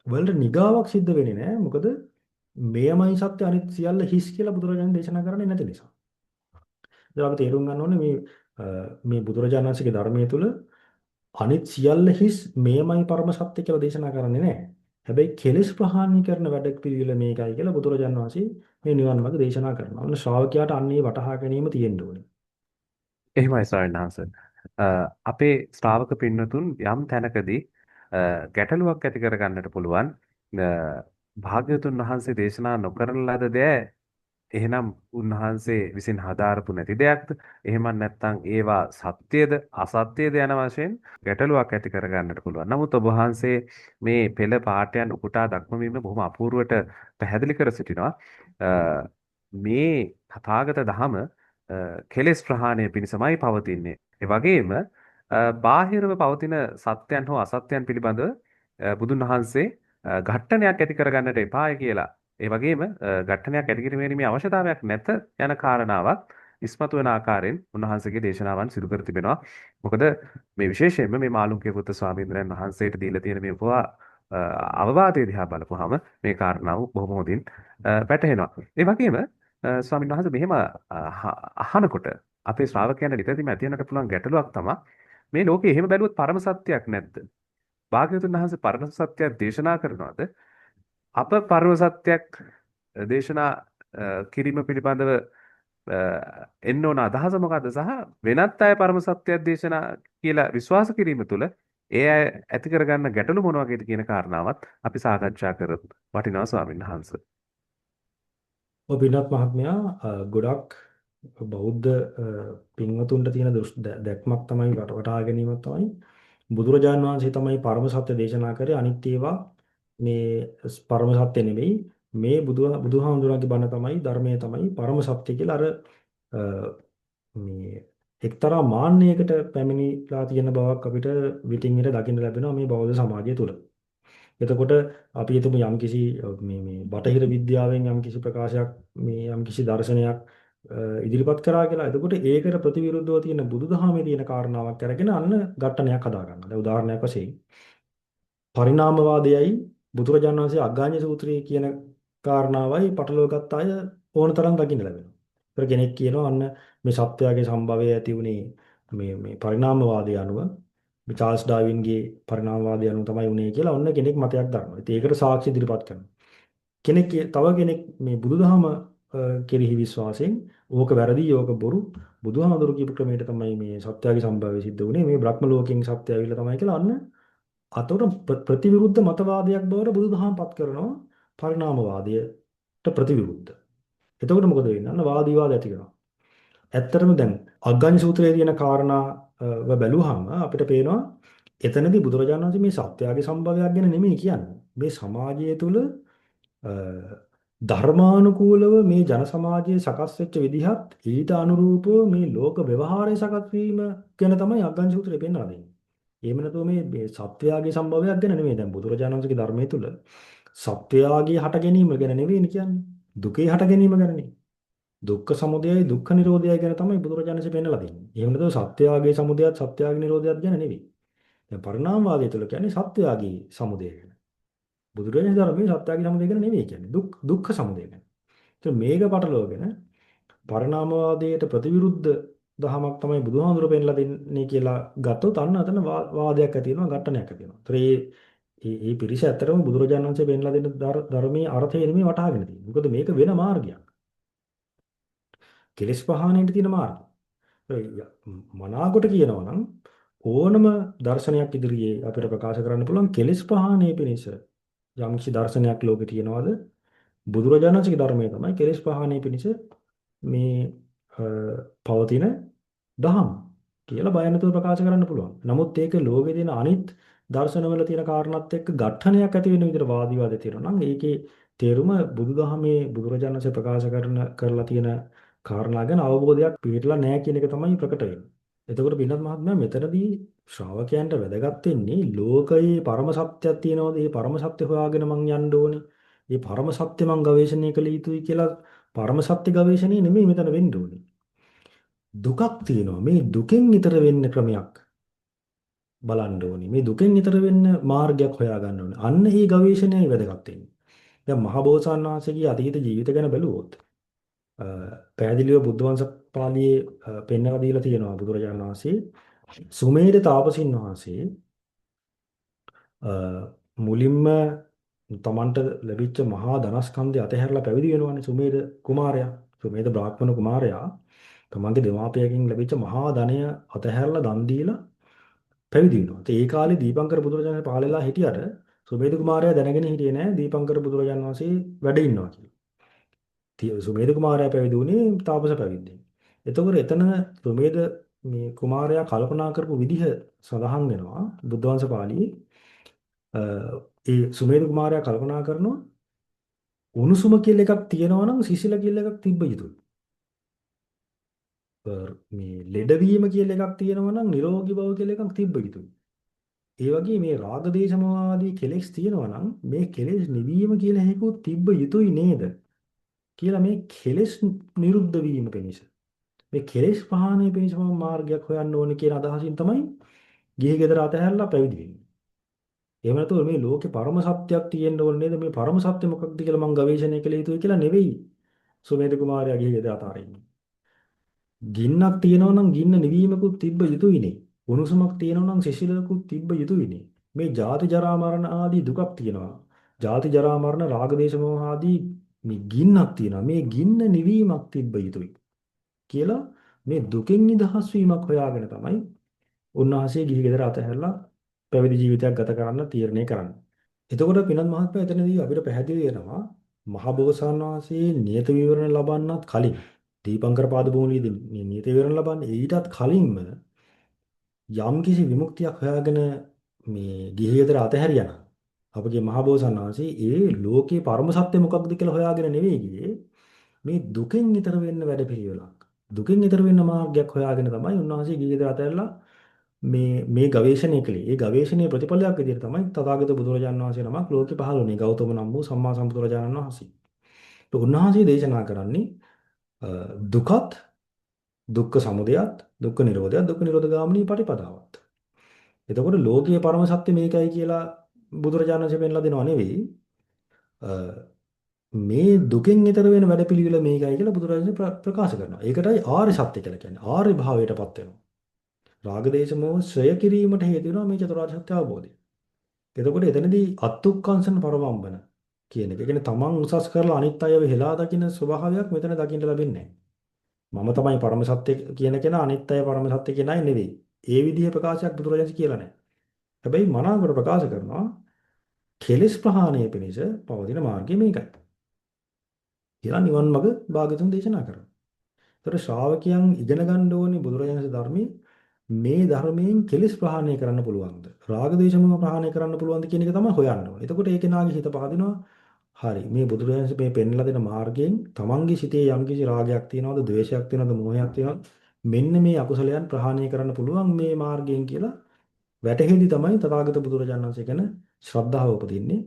[SPEAKER 2] වලට නිගාවක් සිද්ධ වෙන්නේ නැහැ. මොකද මෙයමයි සත්‍ය අනිත් සියල්ල හිස් කියලා බුදුරජාණන් දේශනා කරන්නේ නැති නිසා. ඉතින් අපි තේරුම් ගන්න ඕනේ මේ බුදුරජාණන් වහන්සේගේ ධර්මයේ තුල අනිත් සියල්ල හිස් මෙයමයි පරම සත්‍ය කියලා දේශනා කරන්නේ නැහැ. හැබැයි කෙලෙස් ප්‍රහාණය කරන වැඩ පිළිවෙල මේකයි කියලා බුදුරජාණන් වහන්සේ මේ නිවන් මාර්ග දේශනා කරනවා. ඔන්න ශ්‍රාවකයාට අන්නේ වටහා ගැනීම තියෙන්න ඕනේ.
[SPEAKER 1] එහෙමයි ස්වාමීන් වහන්සේ. අපේ ශ්‍රාවක පින්නතුන් යම් තැනකදී ගැටලුවක් ඇති කරගන්නට පුළුවන්. භාග්‍යවතුන් වහන්සේ දේශනා නොකරන ලද දෑ එහෙනම් උන්වහන්සේ විසින් හදාරපු නැති දෙයක්ද? එහෙම නැත්නම් ඒවා සත්‍යද අසත්‍යද යන වශයෙන් ගැටලුවක් ඇති කරගන්නට පුළුවන්. නමුත් ඔබ වහන්සේ මේ පෙළ පාඨයන් උපුටා දක්වමින් බොහොම අපූර්වට පැහැදිලි කර සිටිනවා. මේ තථාගත ධම කෙලෙස් ප්‍රහාණය පිණිසමයි පවතින්නේ. ඒ වගේම බාහිරව පවතින සත්‍යයන් හෝ අසත්‍යයන් පිළිබඳව බුදුන් වහන්සේ ඝට්ටනයක් ඇති කරගන්නට එපාය කියලා. ඒ වගේම ඝට්ටනයක් ඇති කිරීමේ අවශ්‍යතාවයක් නැත යන කාරණාවක් ඉස්මතු වෙන ආකාරයෙන් උන්වහන්සේගේ දේශනාවන් සිදු කර තිබෙනවා. මොකද මේ විශේෂයෙන්ම මේ මාළුන්ගේ පුත්තු ස්වාමීන් වහන්සේට දීලා තියෙන මේ උපවා අවවාදයේ දිහා බලපුවාම මේ කාරණාව බොහොම හොඳින් පැටහෙනවා. ඒ වගේම ස්වාමීන් වහන්සේ මෙහෙම අහනකොට අපේ ශ්‍රාවකයන්ට නිතරම ඇති වෙනට පුළුවන් ගැටලුවක් තමයි මේ ලෝකේ එහෙම බැලුවොත් පරම සත්‍යයක් නැද්ද? භාග්‍යවතුන් වහන්සේ පරම සත්‍යයක් දේශනා කරනවාද? අප පරම සත්‍යයක් දේශනා කිරීම පිළිබඳව එන්න ඕන අදහස මොකද්ද සහ වෙනත් අය පරම සත්‍යයක් දේශනා කියලා විශ්වාස කිරීම තුළ ඒ අය ඇති කරගන්න ගැටලු මොනවාද කියන කාරණාවත් අපි සාකච්ඡා කරමු. වටිනා ස්වාමීන් වහන්සේ.
[SPEAKER 2] ඔය පින්වත් මහත්මයා ගොඩක් බෞද්ධ පින්වතුන්ට තියෙන දැක්මක් තමයි වටහා ගැනීමක් තමයි බුදුරජාණන් වහන්සේ තමයි පරම සත්‍ය දේශනා කරේ අනිත් ඒවා මේ පරම සත්‍ය නෙවෙයි මේ බුදුහාමුදුරන්ගේ බණ තමයි ධර්මයේ තමයි පරම සත්‍ය කියලා අර මේ එක්තරා මාන්නයකට පැමිණිලා තියෙන බවක් අපිට විටින් විට දකින්න ලැබෙනවා මේ බෞද්ධ සමාජය තුළ. එතකොට අපි හිතමු යම්කිසි මේ බටහිර විද්‍යාවෙන් යම්කිසි ප්‍රකාශයක් මේ යම්කිසි දර්ශනයක් ඉදිරිපත් කරා කියලා. එතකොට ඒකට ප්‍රතිවිරුද්ධව තියෙන බුදුදහමේ තියෙන කාරණාවක් අරගෙන අන්න ඝට්ටනයක් හදා ගන්නවා. දැන් උදාහරණයක් වශයෙන් පරිණාමවාදයයි බුදුරජාණන් වහන්සේ අග්ගාඤ්ඤ සූත්‍රයේ කියන කාරණාවයි පටලවා ගත්ත අය ඕන තරම් දකින්න ලැබෙනවා. ඒතර කෙනෙක් කියනවා අන්න මේ සත්වයාගේ සම්භවය ඇති වුණේ මේ පරිණාමවාදය අනුව මේ චාල්ස් ඩාවින්ගේ පරිණාමවාදය අනුව තමයි උනේ කියලා ඔන්න කෙනෙක් මතයක් දරනවා. ඉතින් ඒකට සාක්ෂි ඉදිරිපත් කරනවා. තව කෙනෙක් මේ බුදුදහම කෙරෙහි විශ්වාසයෙන් ඕක වැරදි, ඕක බොරු බුදුහාමුදුරු කියපු ක්‍රමයට තමයි මේ සත්‍යයේ සම්භවය සිද්ධ වුනේ. මේ බ්‍රහ්ම ලෝකෙන් සත්‍ය ඇවිල්ලා තමයි කියලා අන්න අතට ප්‍රතිවිරුද්ධ මතවාදයක් බවට බුදුදහම පත් කරනවා පරිණාමවාදයට ප්‍රතිවිරුද්ධ. එතකොට මොකද වෙන්නේ? අන්න වාද විවාද ඇති වෙනවා. ඇත්තටම දැන් අග්ගඤ්ඤ සූත්‍රයේ තියෙන කාරණා බැලුවාම අපිට පේනවා එතනදී බුදුරජාණන් වහන්සේ මේ සත්‍යයේ සම්භවයක් ගැන නෙමෙයි කියන්නේ. මේ සමාජය තුළ ධර්මානුකූලව මේ ජන සමාජයේ සකස් වෙච්ච විදිහත් ඊට අනුරූපව මේ ලෝක ව්‍යවහාරයේ සකස් වීම ගැන තමයි අග්ගඤ්ඤ සූත්‍රය පෙන්වලා දෙන්නේ. එහෙම නැතුව මේ සත්‍යයේ සම්භවයක් ගැන නෙමෙයි. දැන් බුදුරජාණන් වහන්සේගේ ධර්මයේ තුල සත්‍යයේ හට ගැනීම ගැන නෙවෙයි කියන්නේ. දුකේ හට ගැනීම ගැනනේ. දුක්ඛ සමුදයයි දුක්ඛ නිරෝධයයි ගැන තමයි බුදුරජාණන් වහන්සේ පෙන්නලා දෙන්නේ. එහෙම නැතුව සත්‍යයේ සමුදයත් සත්‍යයේ නිරෝධයත් ගැන නෙවෙයි. දැන් පරිණාමවාදය තුළ කියන්නේ සත්‍යයේ සමුදය ගැන. බුදුරජාණන් ධර්මයේ සත්‍යයේ සමුදය ගැන නෙවෙයි කියන්නේ. දුක්ඛ සමුදය ගැන. ඒත් මේක පටලවගෙන පරිණාමවාදයට ප්‍රතිවිරුද්ධ දහමක් තමයි බුදුහාමුදුරුවෝ පෙන්නලා දෙන්නේ කියලා ගත්තොත් අන්න අතන වාදයක් ඇති වෙනවා, ඝට්ටනයක් ඇති වෙනවා. ඒ පිරිස ඇත්තටම බුදුරජාණන් වහන්සේ පෙන්ලා දෙන ධර්මයේ අර්ථය නෙමෙයි වටහාගෙන තියෙන්නේ. මොකද මේක වෙන මාර්ගයක්. කෙලෙස් ප්‍රහාණයට තියෙන මාර්ගය. මනාකොට කියනවා නම් ඕනම දර්ශනයක් ඉදිරියේ අපිට ප්‍රකාශ කරන්න පුළුවන් කෙලෙස් ප්‍රහාණය පිණිස යම්කිසි දර්ශනයක් ලෝකේ තියෙනවද? බුදුරජාණන්සේගේ ධර්මයේ තමයි කෙලෙස් ප්‍රහාණය පිණිස මේ අ, පවතින දහම් කියලා බය නැතුව ප්‍රකාශ කරන්න පුළුවන්. නමුත් ඒක ලෝකේ තියෙන අනිත් දර්ශනවල තියෙන කාරණාත් එක්ක ගැටණයක් ඇති වෙන විදිහට වාද විවාද තියෙනවා නම් ඒකේ තේරුම බුදුදහමේ බුදුරජාණන්සේ ප්‍රකාශ කරලා තියෙන කාරණා ගැන අවබෝධයක් පිළිట్లా නැහැ කියන එක තමයි ප්‍රකට වෙන්නේ. එතකොට බිනත් මහත්මයා මෙතනදී ශ්‍රාවකයන්ට වැදගත් වෙන්නේ ලෝකයේ පරම සත්‍යයක් තියෙනවද? මේ පරම සත්‍ය හොයාගෙන මං යන්න ඕනේ. මේ පරම සත්‍ය මං ගවේෂණය කළ යුතුයි කියලා පරම සත්‍ය ගවේෂණය නෙමෙයි මෙතන වෙන්න ඕනේ. දුකක් තියෙනවා. මේ දුකෙන් ඈතර වෙන්න ක්‍රමයක් බලන්න ඕනේ. මේ දුකෙන් ඈතර වෙන්න මාර්ගයක් හොයා ගන්න ඕනේ. අන්න ඒ ගවේෂණයයි වැදගත් වෙන්නේ. දැන් මහබෝසත්ණන් වහන්සේගේ අතීත ජීවිත ගැන බැලුවොත් අ, පැහැදිලිව බුද්ධ වංශ පාළියේ පෙන්වලා දීලා තියෙනවා බුදුරජාණන් වහන්සේ සුමේද තාපසින් වහන්සේ මුලින්ම තමන්ට ලැබිච්ච මහා ධනස්කන්ධය අතහැරලා පැවිදි වෙනවානේ සුමේද කුමාරයා. සුමේද බ්‍රාහ්මණ කුමාරයා තමන්ගේ දෙමාපියකින් ලැබිච්ච මහා ධනය අතහැරලා දන් දීලා පැවිදි වෙනවා. ඒ කාලේ දීපංකර බුදුරජාණන් පහළලා හිටියට සුමේද කුමාරයා දැනගෙන හිටියේ නෑ දීපංකර බුදුරජාණන් වහන්සේ වැඩ ඉන්නවා කියලා. සුමේද කුමාරයා පැවිදි වුණේ තාපස පැවිද්දෙන්. එතකොට එතන සුමේද මේ කුමාරයා කල්පනා කරපු විදිහ සඳහන් වෙනවා බුද්ධ වංශ පාළියේ. ඒ සුමේද කුමාරයා කල්පනා කරනවා උණුසුම කියලා එකක් තියෙනවා නම් සිසිල කියලා එකක් තිබ්බ යුතුයි. මේ ලෙඩවීම කියලා එකක් තියෙනවා නම් නිරෝගී බව කියලා එකක් තිබ්බ යුතුයි. ඒ වගේ මේ රාග දේශ මොහ ආදී කෙලෙස් තියෙනවා නම් මේ කෙලෙස් නිවීම කියලා හේකුත් තිබ්බ යුතුයි නේද? කියලා මේ කෙලෙස් නිරුද්ධ වීම පිණිස මේ කෙලෙස් ප්‍රහාණය පිණිස මම මාර්ගයක් හොයන්න ඕනේ කියන අදහසින් තමයි ගිහි ගෙදර අතහැරලා පැවිදි වෙන්නේ. එහෙම නැතුව මේ ලෝකේ පරම සත්‍යයක් තියෙන්න ඕනේ නේද? මේ පරම සත්‍ය මොකක්ද කියලා මම ගවේෂණය කළ යුතුයි කියලා නෙවෙයි. සුමේද කුමාරයා ගිහි ගෙදර අතාරින්නේ. ගින්නක් තියෙනවා නම් ගින්න නිවීමකුත් තිබ්බ යුතුයිනේ. උණුසුමක් තියෙනවා නම් සිසිලකුත් තිබ්බ යුතුයිනේ. මේ ජාති ජරා මරණ ආදී දුකක් තියෙනවා. ජාති ජරා මරණ රාග දේශ මොහ ආදී මේ ගින්නක් තියෙනවා. මේ ගින්න නිවීමක් තිබ්බ යුතුයි කියලා මේ දුකින් නිදහස් වීමක් හොයාගෙන තමයි උන්වහන්සේ ගිහි ගෙදර අතහැරලා පැවිදි ජීවිතයක් ගත කරන්න තීරණය කරන්නේ. එතකොට පිනත් මහත්මයා එතනදී අපිට පැහැදිලි වෙනවා මහබෝසත්ණන් වහන්සේ නියත විවරණ ලබන්නත් කලින් දීපංකර පාදභූමියේදී මේ නියත විවරණ ලබන්නේ ඊටත් කලින්ම යම් කිසි විමුක්තියක් හොයාගෙන මේ ගිහි ගෙදර අතහැරියා නම් අපගේ මහබෝසත්ණන් වහන්සේ ඒ ලෝකේ පරම සත්‍ය මොකක්ද කියලා හොයාගෙන නෙවෙයි ගියේ මේ දුකෙන් ඈතර වෙන්න වැඩපිළිවෙලක්. දුකෙන් ඈතර වෙන්න මාර්ගයක් හොයාගෙන තමයි උන්වහන්සේ ගිහි ගෙදර අතහැරලා මේ ගවේෂණය කළේ. ඒ ගවේෂණයේ ප්‍රතිඵලයක් විදිහට තමයි තථාගත බුදුරජාණන් වහන්සේ නමක් ලෝකෙ පහළ වුණේ. ගෞතම නම් වූ සම්මා සම්බුදුරජාණන් වහන්සේ. તો උන්වහන්සේ දේශනා කරන්නේ දුකත්, දුක්ඛ සමුදයත්, දුක්ඛ නිරෝධයත්, දුක්ඛ නිරෝධ ගාමිනී පටිපදාවත්. එතකොට ලෝකීය පරම සත්‍ය මේකයි කියලා බුදුරජාණන් වහන්සේ පෙන්ලා දෙනව නෙවෙයි. මේ දුකෙන් ඈතර වෙන වැඩපිළිවෙල මේකයි කියලා බුදුරජාණන් ප්‍රකාශ කරනවා. ඒකටයි ආර්ය සත්‍ය කියලා කියන්නේ. ආර්ය භාවයටපත් වෙනවා. රාගදේශ මොහ ශ්‍රය කිරීමට හේතු වෙනවා මේ චතුරාර්ය සත්‍ය අවබෝධය. එතකොට එතනදී අත්ුක්කංශන පරවම්බන කියන එක. ඒ කියන්නේ තමන් උසස් කරලා අනිත් අයව හෙලා දකින්න ස්වභාවයක් මෙතන දකින්න ලැබෙන්නේ නැහැ. මම තමයි පරම සත්‍ය කියන කෙනා අනිත් අය පරම සත්‍ය කියන අය නෙවෙයි. ඒ විදිහේ ප්‍රකාශයක් බුදුරජාණන් කියලා නැහැ. හැබැයි මනාවකට ප්‍රකාශ කරනවා කෙලෙස් ප්‍රහාණය පිණිස පවතින මාර්ගය මේකයි. කියලා නිවන් මඟ භාගතුන් දේශනා කරනවා. ඒතර ශ්‍රාවකයන් ඉගෙන ගන්න ඕනේ බුදුරජාණන්ගේ ධර්මයේ මේ ධර්මයෙන් කෙලෙස් ප්‍රහාණය කරන්න පුළුවන්ද? රාග දේශ මොහ ප්‍රහාණය කරන්න පුළුවන්ද කියන එක තමයි හොයන්න ඕනේ. එතකොට ඒ කෙනාගේ හිත පහදිනවා. හරි මේ බුදුරජාණන් මේ පෙන්ලා දෙන මාර්ගයෙන් තමන්ගේ සිතේ යම්කිසි රාගයක් තියනවද, ද්වේෂයක් තියනවද, මෝහයක් තියනවද? මෙන්න මේ අකුසලයන් ප්‍රහාණය කරන්න පුළුවන් මේ මාර්ගයෙන් කියලා වැටහෙදි තමයි තථාගත බුදුරජාණන් වහන්සේ ගැන ශ්‍රද්ධාව උපදින්නේ.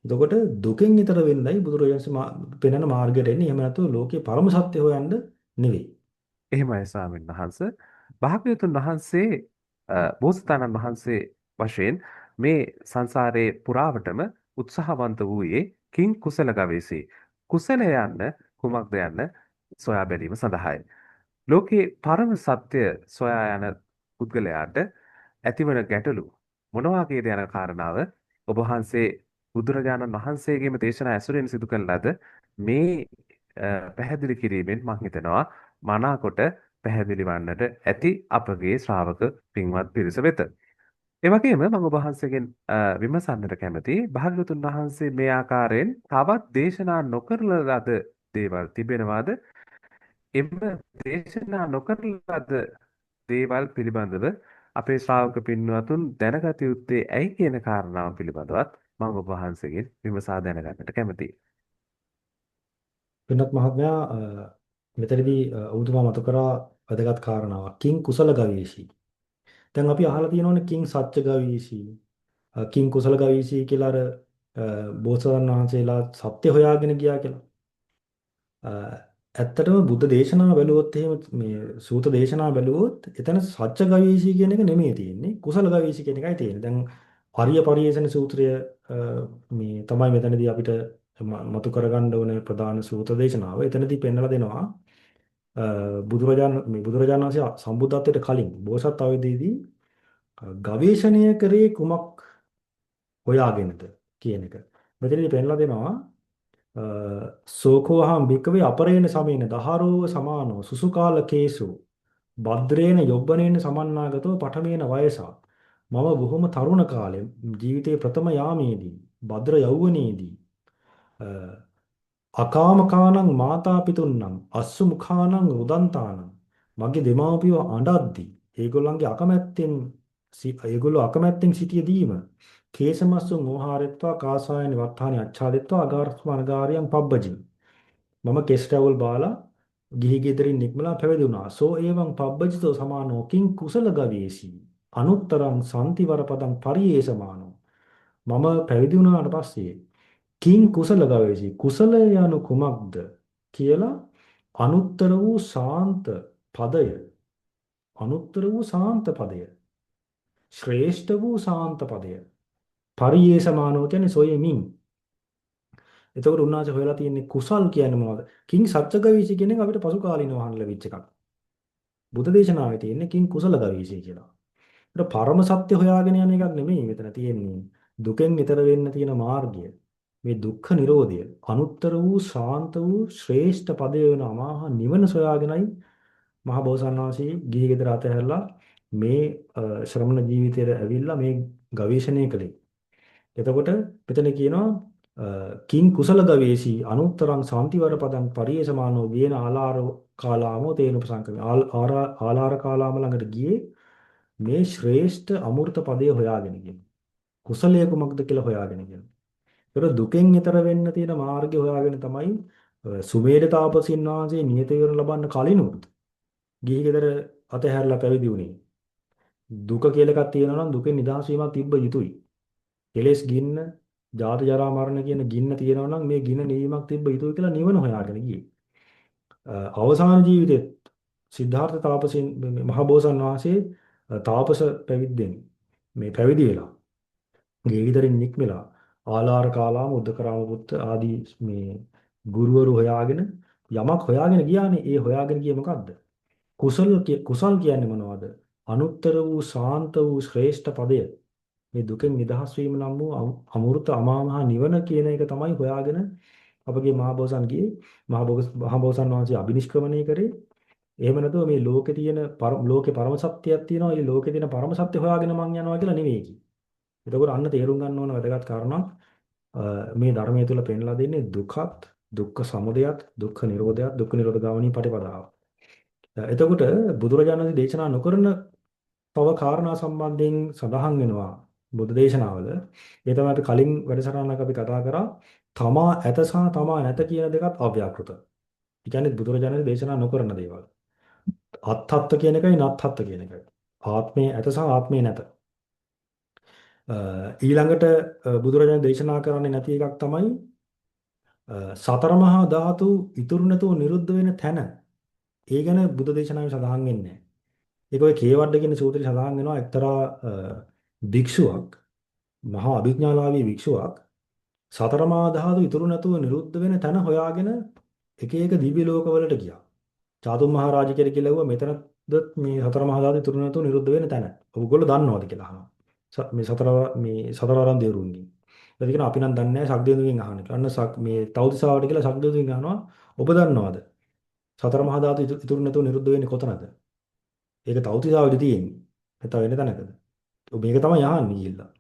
[SPEAKER 2] එතකොට දුකෙන් ඈතර වෙන්නයි බුදුරජාණන් පෙන්වන මාර්ගයට එන්නේ. එහෙම නැත්නම් ලෝකේ පරම සත්‍ය හොයන්න නෙවෙයි.
[SPEAKER 1] එහෙමයි ස්වාමීන් වහන්ස. භාග්‍යවතුන් වහන්සේ බෝසතාණන් වහන්සේ වශයෙන් මේ සංසාරයේ පුරාවටම උත්සාහවන්ත වූයේ කිං කුසල ගවේෂී. කුසල යන්න කුමක්ද යන්න සොයා බැලීම සඳහායි. ලෝකේ පරම සත්‍ය සොයා යන පුද්ගලයාට ඇතිවන ගැටලු මොනවා වගේද යන කාරණාව ඔබ වහන්සේ බුදුරජාණන් වහන්සේගේම දේශනා ඇසුරෙන් සිදු කළ ලද මේ පැහැදිලි කිරීමෙන් මම හිතනවා මනාකොට පැහැදිලි වන්නට ඇති අපගේ ශ්‍රාවක පින්වත් පිරිස වෙත. ඒ වගේම මම ඔබ වහන්සේගෙන් විමසන්නට කැමතියි භාග්‍යවතුන් වහන්සේ මේ ආකාරයෙන් තවත් දේශනා නොකරන ලද දේවල් තිබෙනවාද? එම දේශනා නොකරන ලද දේවල් පිළිබඳව අපේ ශ්‍රාවක පින්වතුන් දැනගත යුත්තේ ඇයි කියන කාරණාව පිළිබඳවත් මම ඔබ වහන්සේගෙන් විමසා දැනගන්නට කැමතියි.
[SPEAKER 2] පින්වත් මහත්මයා මෙතනදී ඔබතුමා මතු කරා වැදගත් කාරණාවක්. කිං කුසල ගවේෂී. දැන් අපි අහලා තියෙනවනේ කිං සත්‍ය ගවේෂී, කිං කුසල ගවේෂී කියලා අර බෝසතාණන් වහන්සේලා සත්‍ය හොයාගෙන ගියා කියලා. ඇත්තටම බුද්ධ දේශනාව බැලුවොත් එහෙම මේ සූත දේශනාව බැලුවොත් එතන සත්‍ය ගවේෂී කියන එක නෙමෙයි තියෙන්නේ. කුසල ගවේෂී කියන එකයි තියෙන්නේ. දැන් අරිය පරියේෂණ සූත්‍රය මේ තමයි මෙතනදී අපිට මතු කරගන්න ඕන ප්‍රධාන සූත්‍ර දේශනාව. එතනදී පෙන්වලා දෙනවා බුදුරජාණන් වහන්සේ සම්බුද්ධත්වයට කලින් බෝසත් අවදීදී ගවේෂණය කරේ කුමක් හොයාගෙනද කියන එක. මෙතනදී පෙන්වලා දෙනවා සෝකෝහම් භික්කවේ අපරේණ සමේන දහරෝව සමානෝ සුසුකාල කේසු භද්‍රේන යොබ්බනේන සමන්නාගතෝ පඨමේන වයසා මම බොහොම තරුණ කාලේ ජීවිතයේ ප්‍රථම යාමේදී භද්‍ර යෞවනයේදී අකාමකානං මාතාපිතුන්නම් අස්සු මුඛානං රුදන්තානං මගේ දෙමාපියෝ අඬද්දි ඒගොල්ලන්ගේ ඒගොල්ලෝ අකමැත්තෙන් සිටියදීම කේසමස්සු මෝහාරෙත්වා කාසායන වත්තානි අච්ඡාදිත්වා අගාරස්මනගාරියන් පබ්බජි මම කෙස් රැවුල් බාලා ගිහි ගෙදරින් නික්මලා පැවිදි වුණා සෝ එවං පබ්බජිතෝ සමානෝ කිං කුසල ගවේසී අනුත්තරං සම්තිවර පදං පරියේසමානෝ මම පැවිදි වුණාට පස්සේ කිං කුසල ගවේෂී කුසල යනු කුමක්ද කියලා අනුත්තර වූ ශාන්ත පදය අනුත්තර වූ ශාන්ත පදය ශ්‍රේෂ්ඨ වූ ශාන්ත පදය පරියේසමානෝ කියන්නේ සොයමින් එතකොට උන්වහන්සේ හොයලා තියෙන්නේ කුසල් කියන්නේ මොනවද කිං සත්‍ය ගවේෂී කියන එක අපිට පසු කාලිනව අහන්න ලැබිච්ච එකක් බුද්ධ දේශනාවේ තියෙන්නේ කිං කුසල ගවේෂී කියලා ඒක පරම සත්‍ය හොයාගෙන යන එකක් නෙමෙයි මෙතන තියෙන්නේ දුකෙන් ඈතර වෙන්න තියෙන මාර්ගය මේ දුක්ඛ නිරෝධය අනුත්තර වූ ශාන්ත වූ ශ්‍රේෂ්ඨ පදය වෙන අමාහ නිවන සොයාගෙනයි මහ බෝසත්ණන් වහන්සේ ගිහි ගෙදර අතහැරලා මේ ශ්‍රමණ ජීවිතයට ඇවිල්ලා මේ ගවේෂණය කළේ. එතකොට මෙතන කියනවා කිං කුසල ගවේෂී අනුත්තරං සාන්තිවර පදං පරියේසමානෝ වේන ආලාර කාලාමෝ තේන උපසංකමේ ආලාර කාලාම ළඟට ගියේ මේ ශ්‍රේෂ්ඨ අමෘත පදය හොයාගෙන ගියේ. කුසලයේ කුමක්ද කියලා හොයාගෙන ගියේ. ඒක දුකෙන් ඈතර වෙන්න තියෙන මාර්ගය හොයාගෙන තමයි සුමේධ තාපසින් වහන්සේ නියත විවරණ ලබන්න කලිනුත් ගිහි ගෙදර අතහැරලා පැවිදි වුණේ. දුක කියලා එකක් තියෙනවා නම් දුකෙන් නිදහස් වීමක් තිබ්බ යුතුයි. කෙලෙස් ගින්න, ජාති ජරා මරණ කියන ගින්න තියෙනවා නම් මේ ගින්න නිවීමක් තිබ්බ යුතුයි කියලා නිවන හොයාගෙන ගියේ. අවසාන ජීවිතෙත් සිද්ධාර්ථ තාපසින් මහබෝසත්ණන් වහන්සේ තාපස පැවිද්දෙන් මේ පැවිදි වෙලා ගේ ගෙදරින් නික්මලා ආලාර කාලාම උද්දකරාම පුත්ත ආදී මේ ගුරුවරු හොයාගෙන යමක් හොයාගෙන ගියානේ ඒ හොයාගෙන ගියේ මොකද්ද කුසල් කියන්නේ මොනවද අනුත්තර වූ ශාන්ත වූ ශ්‍රේෂ්ඨ පදය මේ දුකෙන් නිදහස් වීම නම් වූ අමෘත අමා මහ නිවන කියන එක තමයි හොයාගෙන අපගේ මහබෝසත්න් ගියේ මහබෝසත්න් වහන්සේ අබිනිෂ්ක්‍රමණය කරේ එහෙම නැතුව මේ ලෝකේ තියෙන ලෝකේ පරම සත්‍යයක් තියෙනවා ඒ ලෝකේ තියෙන පරම සත්‍ය හොයාගෙන මං යනවා කියලා නෙවෙයි කි. එතකොට අන්න තේරුම් ගන්න ඕන වැදගත් කාරණා මේ ධර්මයේ තුල පෙන්ලා දෙන්නේ දුකත් දුක්ඛ සමුදයත් දුක්ඛ නිරෝධයත් දුක්ඛ නිරෝධ ගාමිනී පටිපදාව. එතකොට බුදුරජාණන් දේශනා නොකරන තව කාරණා සම්බන්ධයෙන් සඳහන් වෙනවා බුද්ධ දේශනාවල. ඒ තමයි අපි කලින් වැඩසටහනක අපි කතා කරා තමා ඇත සහ තමා නැත කියන දෙකත් අව්‍යාකෘත. ඒ කියන්නේ බුදුරජාණන් දේශනා නොකරන දේවල්. අත්හත් කියන එකයි නත්හත් කියන එකයි. ආත්මය ඇත සහ ආත්මය නැත. ඊළඟට බුදුරජාණන් දේශනා කරන්නේ නැති එකක් තමයි සතර මහා ධාතු ඉතුරු නැතුව නිරුද්ධ වෙන තැන. ඒ ගැන බුදු දේශනාවේ සඳහන් වෙන්නේ නැහැ. ඒක ඔය කේවඩ කියන සූත්‍රයේ සඳහන් වෙනවා එක්තරා භික්ෂුවක් මහා අභිඥාලාභී භික්ෂුවක් සතර මහා ධාතු ඉතුරු නැතුව නිරුද්ධ වෙන තැන හොයාගෙන එක එක දිව්‍ය ලෝකවලට ගියා. චාතුම් මහරජ කියලා කිව්වා මෙතනද මේ සතර මහා ධාතු ඉතුරු නැතුව නිරුද්ධ වෙන තැන. ඔයගොල්ලෝ දන්නවද කියලා අහනවා. මේ සතරවරම් දේරුන්ගේ. ඊට කියන අපි නම් දන්නේ නැහැ සක්දේවුන්ගෙන් අහන්න කියලා. අන්න මේ තවුතිසාවට කියලා සක්දේවුන්ගෙන් අහනවා ඔබ දන්නවද? සතර මහා ධාතු ඉතුරු නැතුව නිරුද්ධ වෙන්නේ කොතනද? ඒක තවුතිසාවේදී තියෙන්නේ. නැත්නම් වෙන තැනකද? ඔබ මේක තමයි අහන්නේ ගිහිල්ලා.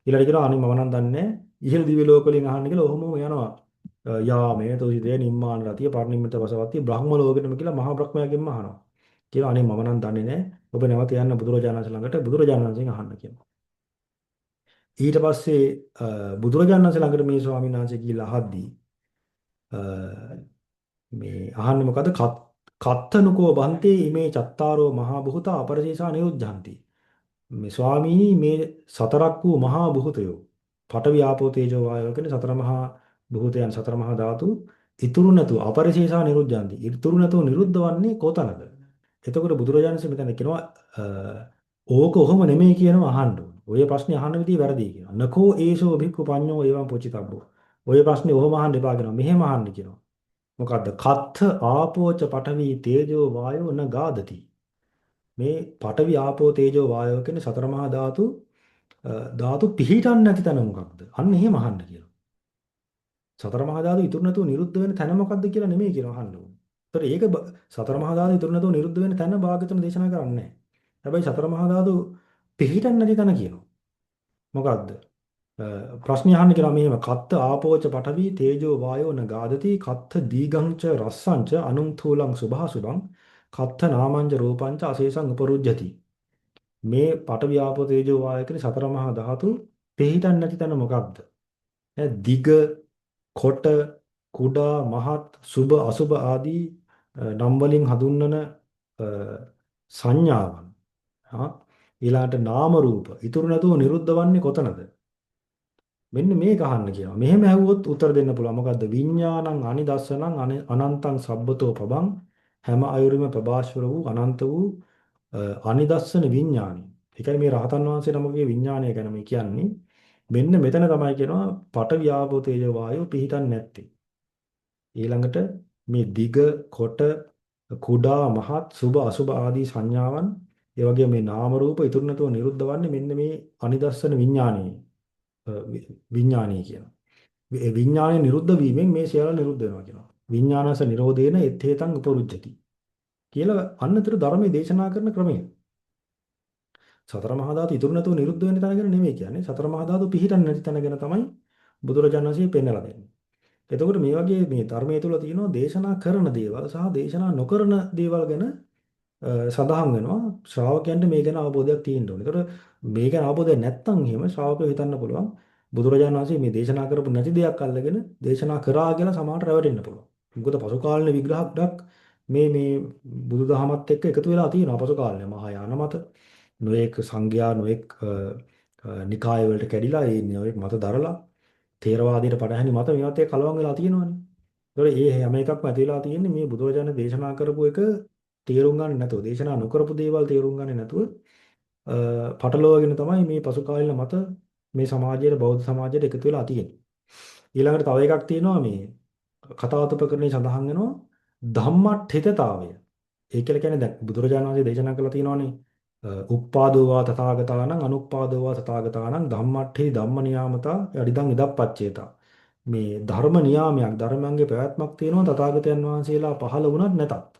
[SPEAKER 2] ඊළඟට කියනවා අනේ මම නම් දන්නේ ඉහළ දිව්‍ය ලෝක වලින් අහන්න කියලා ඔහොම යනවා. යාමේ තුසිතේ නිම්මාන රතිය පරිනිම්මිත වසවත්ති බ්‍රහ්ම ලෝකෙටම කියලා මහා බ්‍රහ්මයාගෙන්ම අහනවා. කියනවා අනේ මම නම් දන්නේ නැහැ. ඔබ නැවත යන්න බුදුරජාණන් වහන්සේ ළඟට බුදුරජාණන් වහන්සේගෙන් අහන්න කියනවා. ඊට පස්සේ බුදුරජාණන් වහන්සේ ළඟට මේ ස්වාමීන් වහන්සේ ගිහිල්ලා අහද්දී මේ අහන්නේ මොකද? කත්තනුකෝ බන්තේ ඉමේ චත්තාරෝ මහා භූතා අපරිශේෂා නිරුද්ධಂತಿ. මේ ස්වාමීනි මේ සතරක් වූ මහා භූතයෝ පඨවි ආපෝ තේජෝ වායෝ කියන සතර මහා භූතයන් සතර මහා ධාතු ඉතුරු නැතුව අපරිශේෂා නිරුද්ධಂತಿ. ඉතුරු නැතුව නිරුද්ධ වන්නේ කොතනද? එතකොට බුදුරජාණන් වහන්සේ මෙතන කියනවා ඕක ඔහොම නෙමෙයි කියනවා අහන්න ඕන. ඔය ප්‍රශ්නේ අහන්න විදිහ වැරදි කියනවා. නකෝ ඒසෝ භික්ඛු පඤ්ඤෝ එවං පොචිතබ්බෝ. ඔය ප්‍රශ්නේ ඔහොම අහන්න එපා කියනවා. මෙහෙම අහන්න කියනවා. මොකද්ද? කත්ථ ආපෝච පඨවි තේජෝ වායෝ න ගාදති. මේ පඨවි ආපෝ තේජෝ වායෝ කියන සතර මහා ධාතු පිහිටන්නේ නැති තැන මොකක්ද? අන්න එහෙම අහන්න කියලා. සතර මහා ධාතු ඉතුරු නැතුව නිරුද්ධ වෙන තැන මොකක්ද කියලා නෙමෙයි කියලා අහන්න ඕනේ. ඒතර ඒක සතර මහා ධාතු ඉතුරු නැතුව නිරුද්ධ වෙන තැන භාග්‍යවතුන් දේශනා කරන්නේ නැහැ. හැබැයි සතර මහා ධාතු පිහිටන්නේ නැති තැන කියනවා. මොකක්ද? ප්‍රශ්නේ අහන්න කියලා මෙහෙම කත්ත ආපෝච පඨවි තේජෝ වායෝ න ගාදති කත්ත දීගංච රස්සංච අනුං තූලං සුභාසුභං කත්ත නාමංච රූපංච අශේෂං උපරුජ්ජති මේ පඨවි ආපෝ තේජෝ වායෝ කියන සතර මහා ධාතු පිහිටන්නේ නැති තැන මොකක්ද? දිග කොට කුඩා මහත් සුභ අසුභ ආදී නම් වලින් හඳුන්වන සංඥාවන් ඊළාට නාම රූප ඉතුරු නැතුව නිරුද්ධ වන්නේ කොතනද? මෙන්න මේක අහන්න කියනවා. මෙහෙම ඇහුවොත් උත්තර දෙන්න පුළුවන්. මොකද්ද? විඥානං අනිදස්සනං අනන්තං සබ්බතෝ පබං හැම අයුරින්ම ප්‍රභාස්වර වූ අනන්ත වූ අනිදස්සන විඥානයි. ඒ කියන්නේ මේ රහතන් වහන්සේ නමකගේ විඥානය ගැන මේ කියන්නේ. මෙන්න මෙතන තමයි කියනවා පඨවි ආපෝ තේජෝ වායෝ පිහිටන්නේ නැත්තේ. ඊළඟට මේ දිග කොට කුඩා මහත් සුභ අසුභ ආදී සංඥාවන් ඒ වගේ මේ නාම රූප ඉතුරු නැතුව නිරුද්ධ වන්නේ මෙන්න මේ අනිදස්සන විඥානයේ විඥානීය කියනවා. ඒ විඥානය නිරුද්ධ වීමෙන් මේ සියල්ල නිරුද්ධ වෙනවා කියනවා. විඥානස නිරෝධේන එත්තේතං උපරුජ්ජති කියලා අන්නතර ධර්මයේ දේශනා කරන ක්‍රමය. සතර මහා ධාතු ඉතුරු නැතුව නිරුද්ධ වෙන තැන ගැන නෙමෙයි කියන්නේ. සතර මහා ධාතු පිහිටන්නේ නැති තැන ගැන තමයි බුදුරජාණන් වහන්සේ පෙන්නලා දෙන්නේ. එතකොට මේ වගේ මේ ධර්මයේ තුල තියෙනවා දේශනා කරන දේවල් සහ දේශනා නොකරන දේවල් ගැන සඳහන් වෙනවා ශ්‍රාවකයන්ට මේ ගැන අවබෝධයක් තියෙන්න ඕනේ. ඒතකොට මේ ගැන අවබෝධයක් නැත්නම් එහෙම ශ්‍රාවකයෝ හිතන්න පුළුවන් බුදුරජාණන් වහන්සේ මේ දේශනා කරපු නැති දෙයක් අල්ලගෙන දේශනා කරා කියලා සමහරට රැවටෙන්න පුළුවන්. මොකද පසු කාලේ විග්‍රහ ගොඩක් මේ බුදුදහමත් එක්ක එකතු වෙලා තියෙනවා පසු කාලේ මහායාන මත නොඑක සංඝයා නොඑක නිකාය වලට කැඩිලා ඒ නොඑක මත දරලා තේරවාදයට පටහැනි මත මේවත් එක්ක කලවම් වෙලා තියෙනවානේ. ඒතකොට මේ හැම එකක්ම ඇති වෙලා තියෙන්නේ මේ බුදුරජාණන් දේශනා කරපු එක තේරුම් ගන්න නැතුව දේශනා නොකරපු දේවල් තේරුම් ගන්නේ නැතුව පටලවාගෙන තමයි මේ පසු කාලීන මත මේ සමාජයේ බෞද්ධ සමාජයට එකතු වෙලා තියෙන්නේ. ඊළඟට තව එකක් තියෙනවා මේ කතාතුපකරණේ සඳහන් වෙනවා ධම්මට්ඨිතතාවය. ඒ කියලා කියන්නේ දැන් බුදුරජාණන් වහන්සේ දේශනා කළා තියෙනවානේ උප්පාදෝවා තථාගතානං අනුප්පාදෝවා තථාගතානං ධම්මට්ඨි ධම්ම නියාමතා යදිදං ඉදප්පච්චේතා. මේ ධර්ම නියාමයක් ධර්මයන්ගේ පැවැත්මක් තියෙනවා තථාගතයන් වහන්සේලා පහළ වුණත් නැතත්.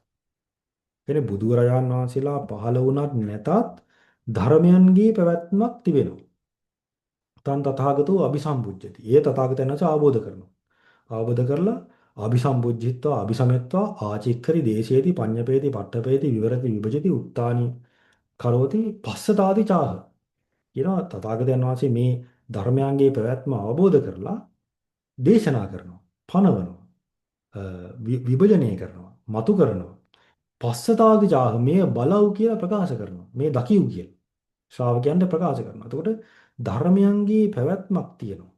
[SPEAKER 2] කියන්නේ බුදුරජාණන් වහන්සේලා පහළ වුණත් නැතත් ධර්මයන්ගේ පැවැත්මක් තිබෙනවා. තන් තථාගතෝ අபிසම්බුද්ධති. ඒ තථාගතයන් වහන්සේ අවබෝධ කරනවා. අවබෝධ කරලා අபிසම්බුද්ධිත්වා අபிසමෙත්වා ආචික්කරි දේශේති පඤ්ඤපේති පට්ඨපේති විවරති විභජති උත්තානි කරෝති පස්සතාදි චාහ. කියනවා තථාගතයන් වහන්සේ මේ ධර්මයන්ගේ පැවැත්ම අවබෝධ කරලා දේශනා කරනවා. පනවනවා. විභජනය කරනවා. මතු කරනවා. පස්සතාදි චාහ මේ බලව් කියලා ප්‍රකාශ කරනවා. මේ දකිව් කියලා. ශ්‍රාවකයන්ට ප්‍රකාශ කරනවා. එතකොට ධර්මයන්ගේ පැවැත්මක් තියෙනවා.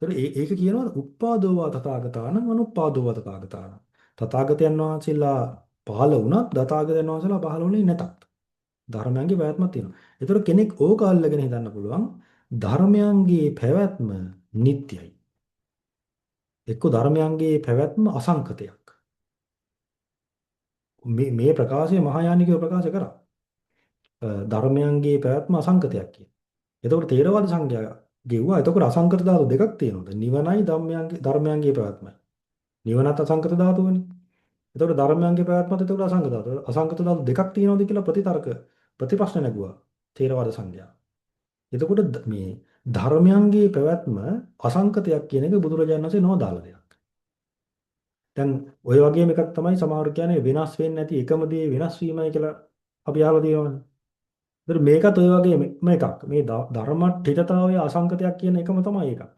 [SPEAKER 2] ඒක කියනවා උප්පාදෝවා තථාගතානං අනුප්පාදෝවා තථාගතානං. තථාගතයන් වහන්සේලා පහළ වුණත් තථාගතයන් වහන්සේලා පහළ වුණේ නැතත් ධර්මයන්ගේ පැවැත්මක් තියෙනවා. ඒතර කෙනෙක් ඕක අල්ලගෙන හිතන්න පුළුවන් ධර්මයන්ගේ පැවැත්ම නිට්ටයයි. එක්ක ධර්මයන්ගේ පැවැත්ම අසංකතයක්. මේ ප්‍රකාශය මහායානිකව ප්‍රකාශ කරා. ධර්මයන්ගේ පැවැත්ම අසංකතයක් කියන. එතකොට තේරවාද සංඝයා ගෙව්වා. එතකොට අසංකත ධාතු දෙකක් තියෙනවා. නිවනයි ධර්මයන්ගේ පැවැත්මයි. නිවනත් අසංකත ධාතුවනේ. එතකොට ධර්මයන්ගේ පැවැත්මත් එතකොට අසංකත ධාතුව. අසංකත ධාතු දෙකක් තියෙනවද කියලා ප්‍රතිප්‍රශ්න නැගුවා. තේරවාද සංඝයා. එතකොට මේ ධර්මයන්ගේ පැවැත්ම අසංකතයක් කියන එක බුදුරජාණන් වහන්සේ නොදාලා දෙයක්. දැන් ඔය වගේම එකක් තමයි සමහර කියන්නේ වෙනස් වෙන්නේ නැති එකම දේ වෙනස් වීමයි කියලා අපි අහලා තියෙනවානේ. ඒතර මේකත් ඔය වගේම එකක්. මේ ධර්මඨිතතාවය අසංකතයක් කියන එකම තමයි ඒකත්.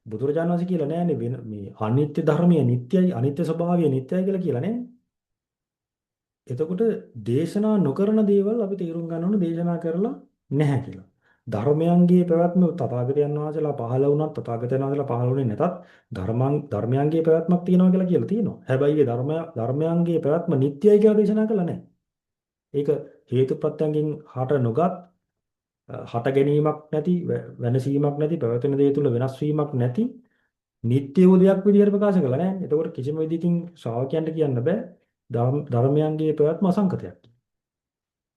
[SPEAKER 2] බුදුරජාණන් වහන්සේ කියලා නෑනේ මේ අනිත්‍ය ධර්මයේ නිට්ටයයි අනිත්‍ය ස්වභාවය නිට්ටයයි කියලා නෑ. එතකොට දේශනා නොකරන දේවල් අපි තේරුම් ගන්න ඕනේ දේශනා කරලා නැහැ කියලා. ධර්මයන්ගේ පැවැත්ම තථාගතයන් වහන්සේලා පහළ වුණත් තථාගතයන් වහන්සේලා පහළ වුණේ නැතත් ධර්මයන්ගේ පැවැත්මක් තියෙනවා කියලා තියෙනවා. හැබැයි ඒ ධර්මයන්ගේ පැවැත්ම නිට්ටයයි කියලා දේශනා කළා නැහැ. ඒක හේතුප්‍රත්‍යයෙන් හට නොගත් හට ගැනීමක් නැති වෙනසීමක් නැති පැවැතෙන දේ තුල වෙනස් වීමක් නැති නිට්ටය වූ දෙයක් විදිහට ප්‍රකාශ කළා නෑ. එතකොට කිසිම විදිහකින් ශ්‍රාවකයන්ට කියන්න බෑ ධර්මයන්ගේ පැවැත්ම අසංකතයක්.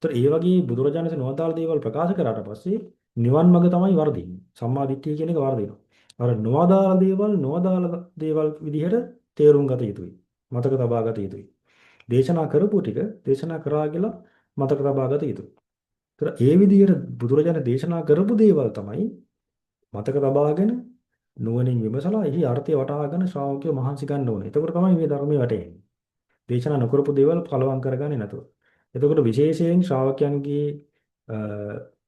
[SPEAKER 2] ඒතර ඒ වගේ බුදුරජාණන් වහන්සේ නොවදාළ දේවල් ප්‍රකාශ කරාට පස්සේ නිවන් මඟ තමයි වර්ධින්නේ. සම්මා දිට්ඨිය කියන එක වර්ධිනවා. අර නොවදාළ දේවල් විදිහට තේරුම් ගත යුතුයි. මතක තබා ගත යුතුයි. දේශනා කරපු ටික දේශනා කරා කියලා මතක තබා ගත යුතුයි. ඒතර ඒ විදිහට බුදුරජාණන් දේශනා කරපු දේවල් තමයි මතක තබාගෙන නුවණින් විමසලා එහි අර්ථය වටහාගෙන ශ්‍රාවකයෝ මහන්සි ගන්න ඕනේ. එතකොට තමයි මේ ධර්මයේ වැටෙන්නේ. දේශනා නොකරපු දේවල් කලවම් කරගන්නේ නැතුව. එතකොට විශේෂයෙන් ශ්‍රාවකයන්ගේ අ,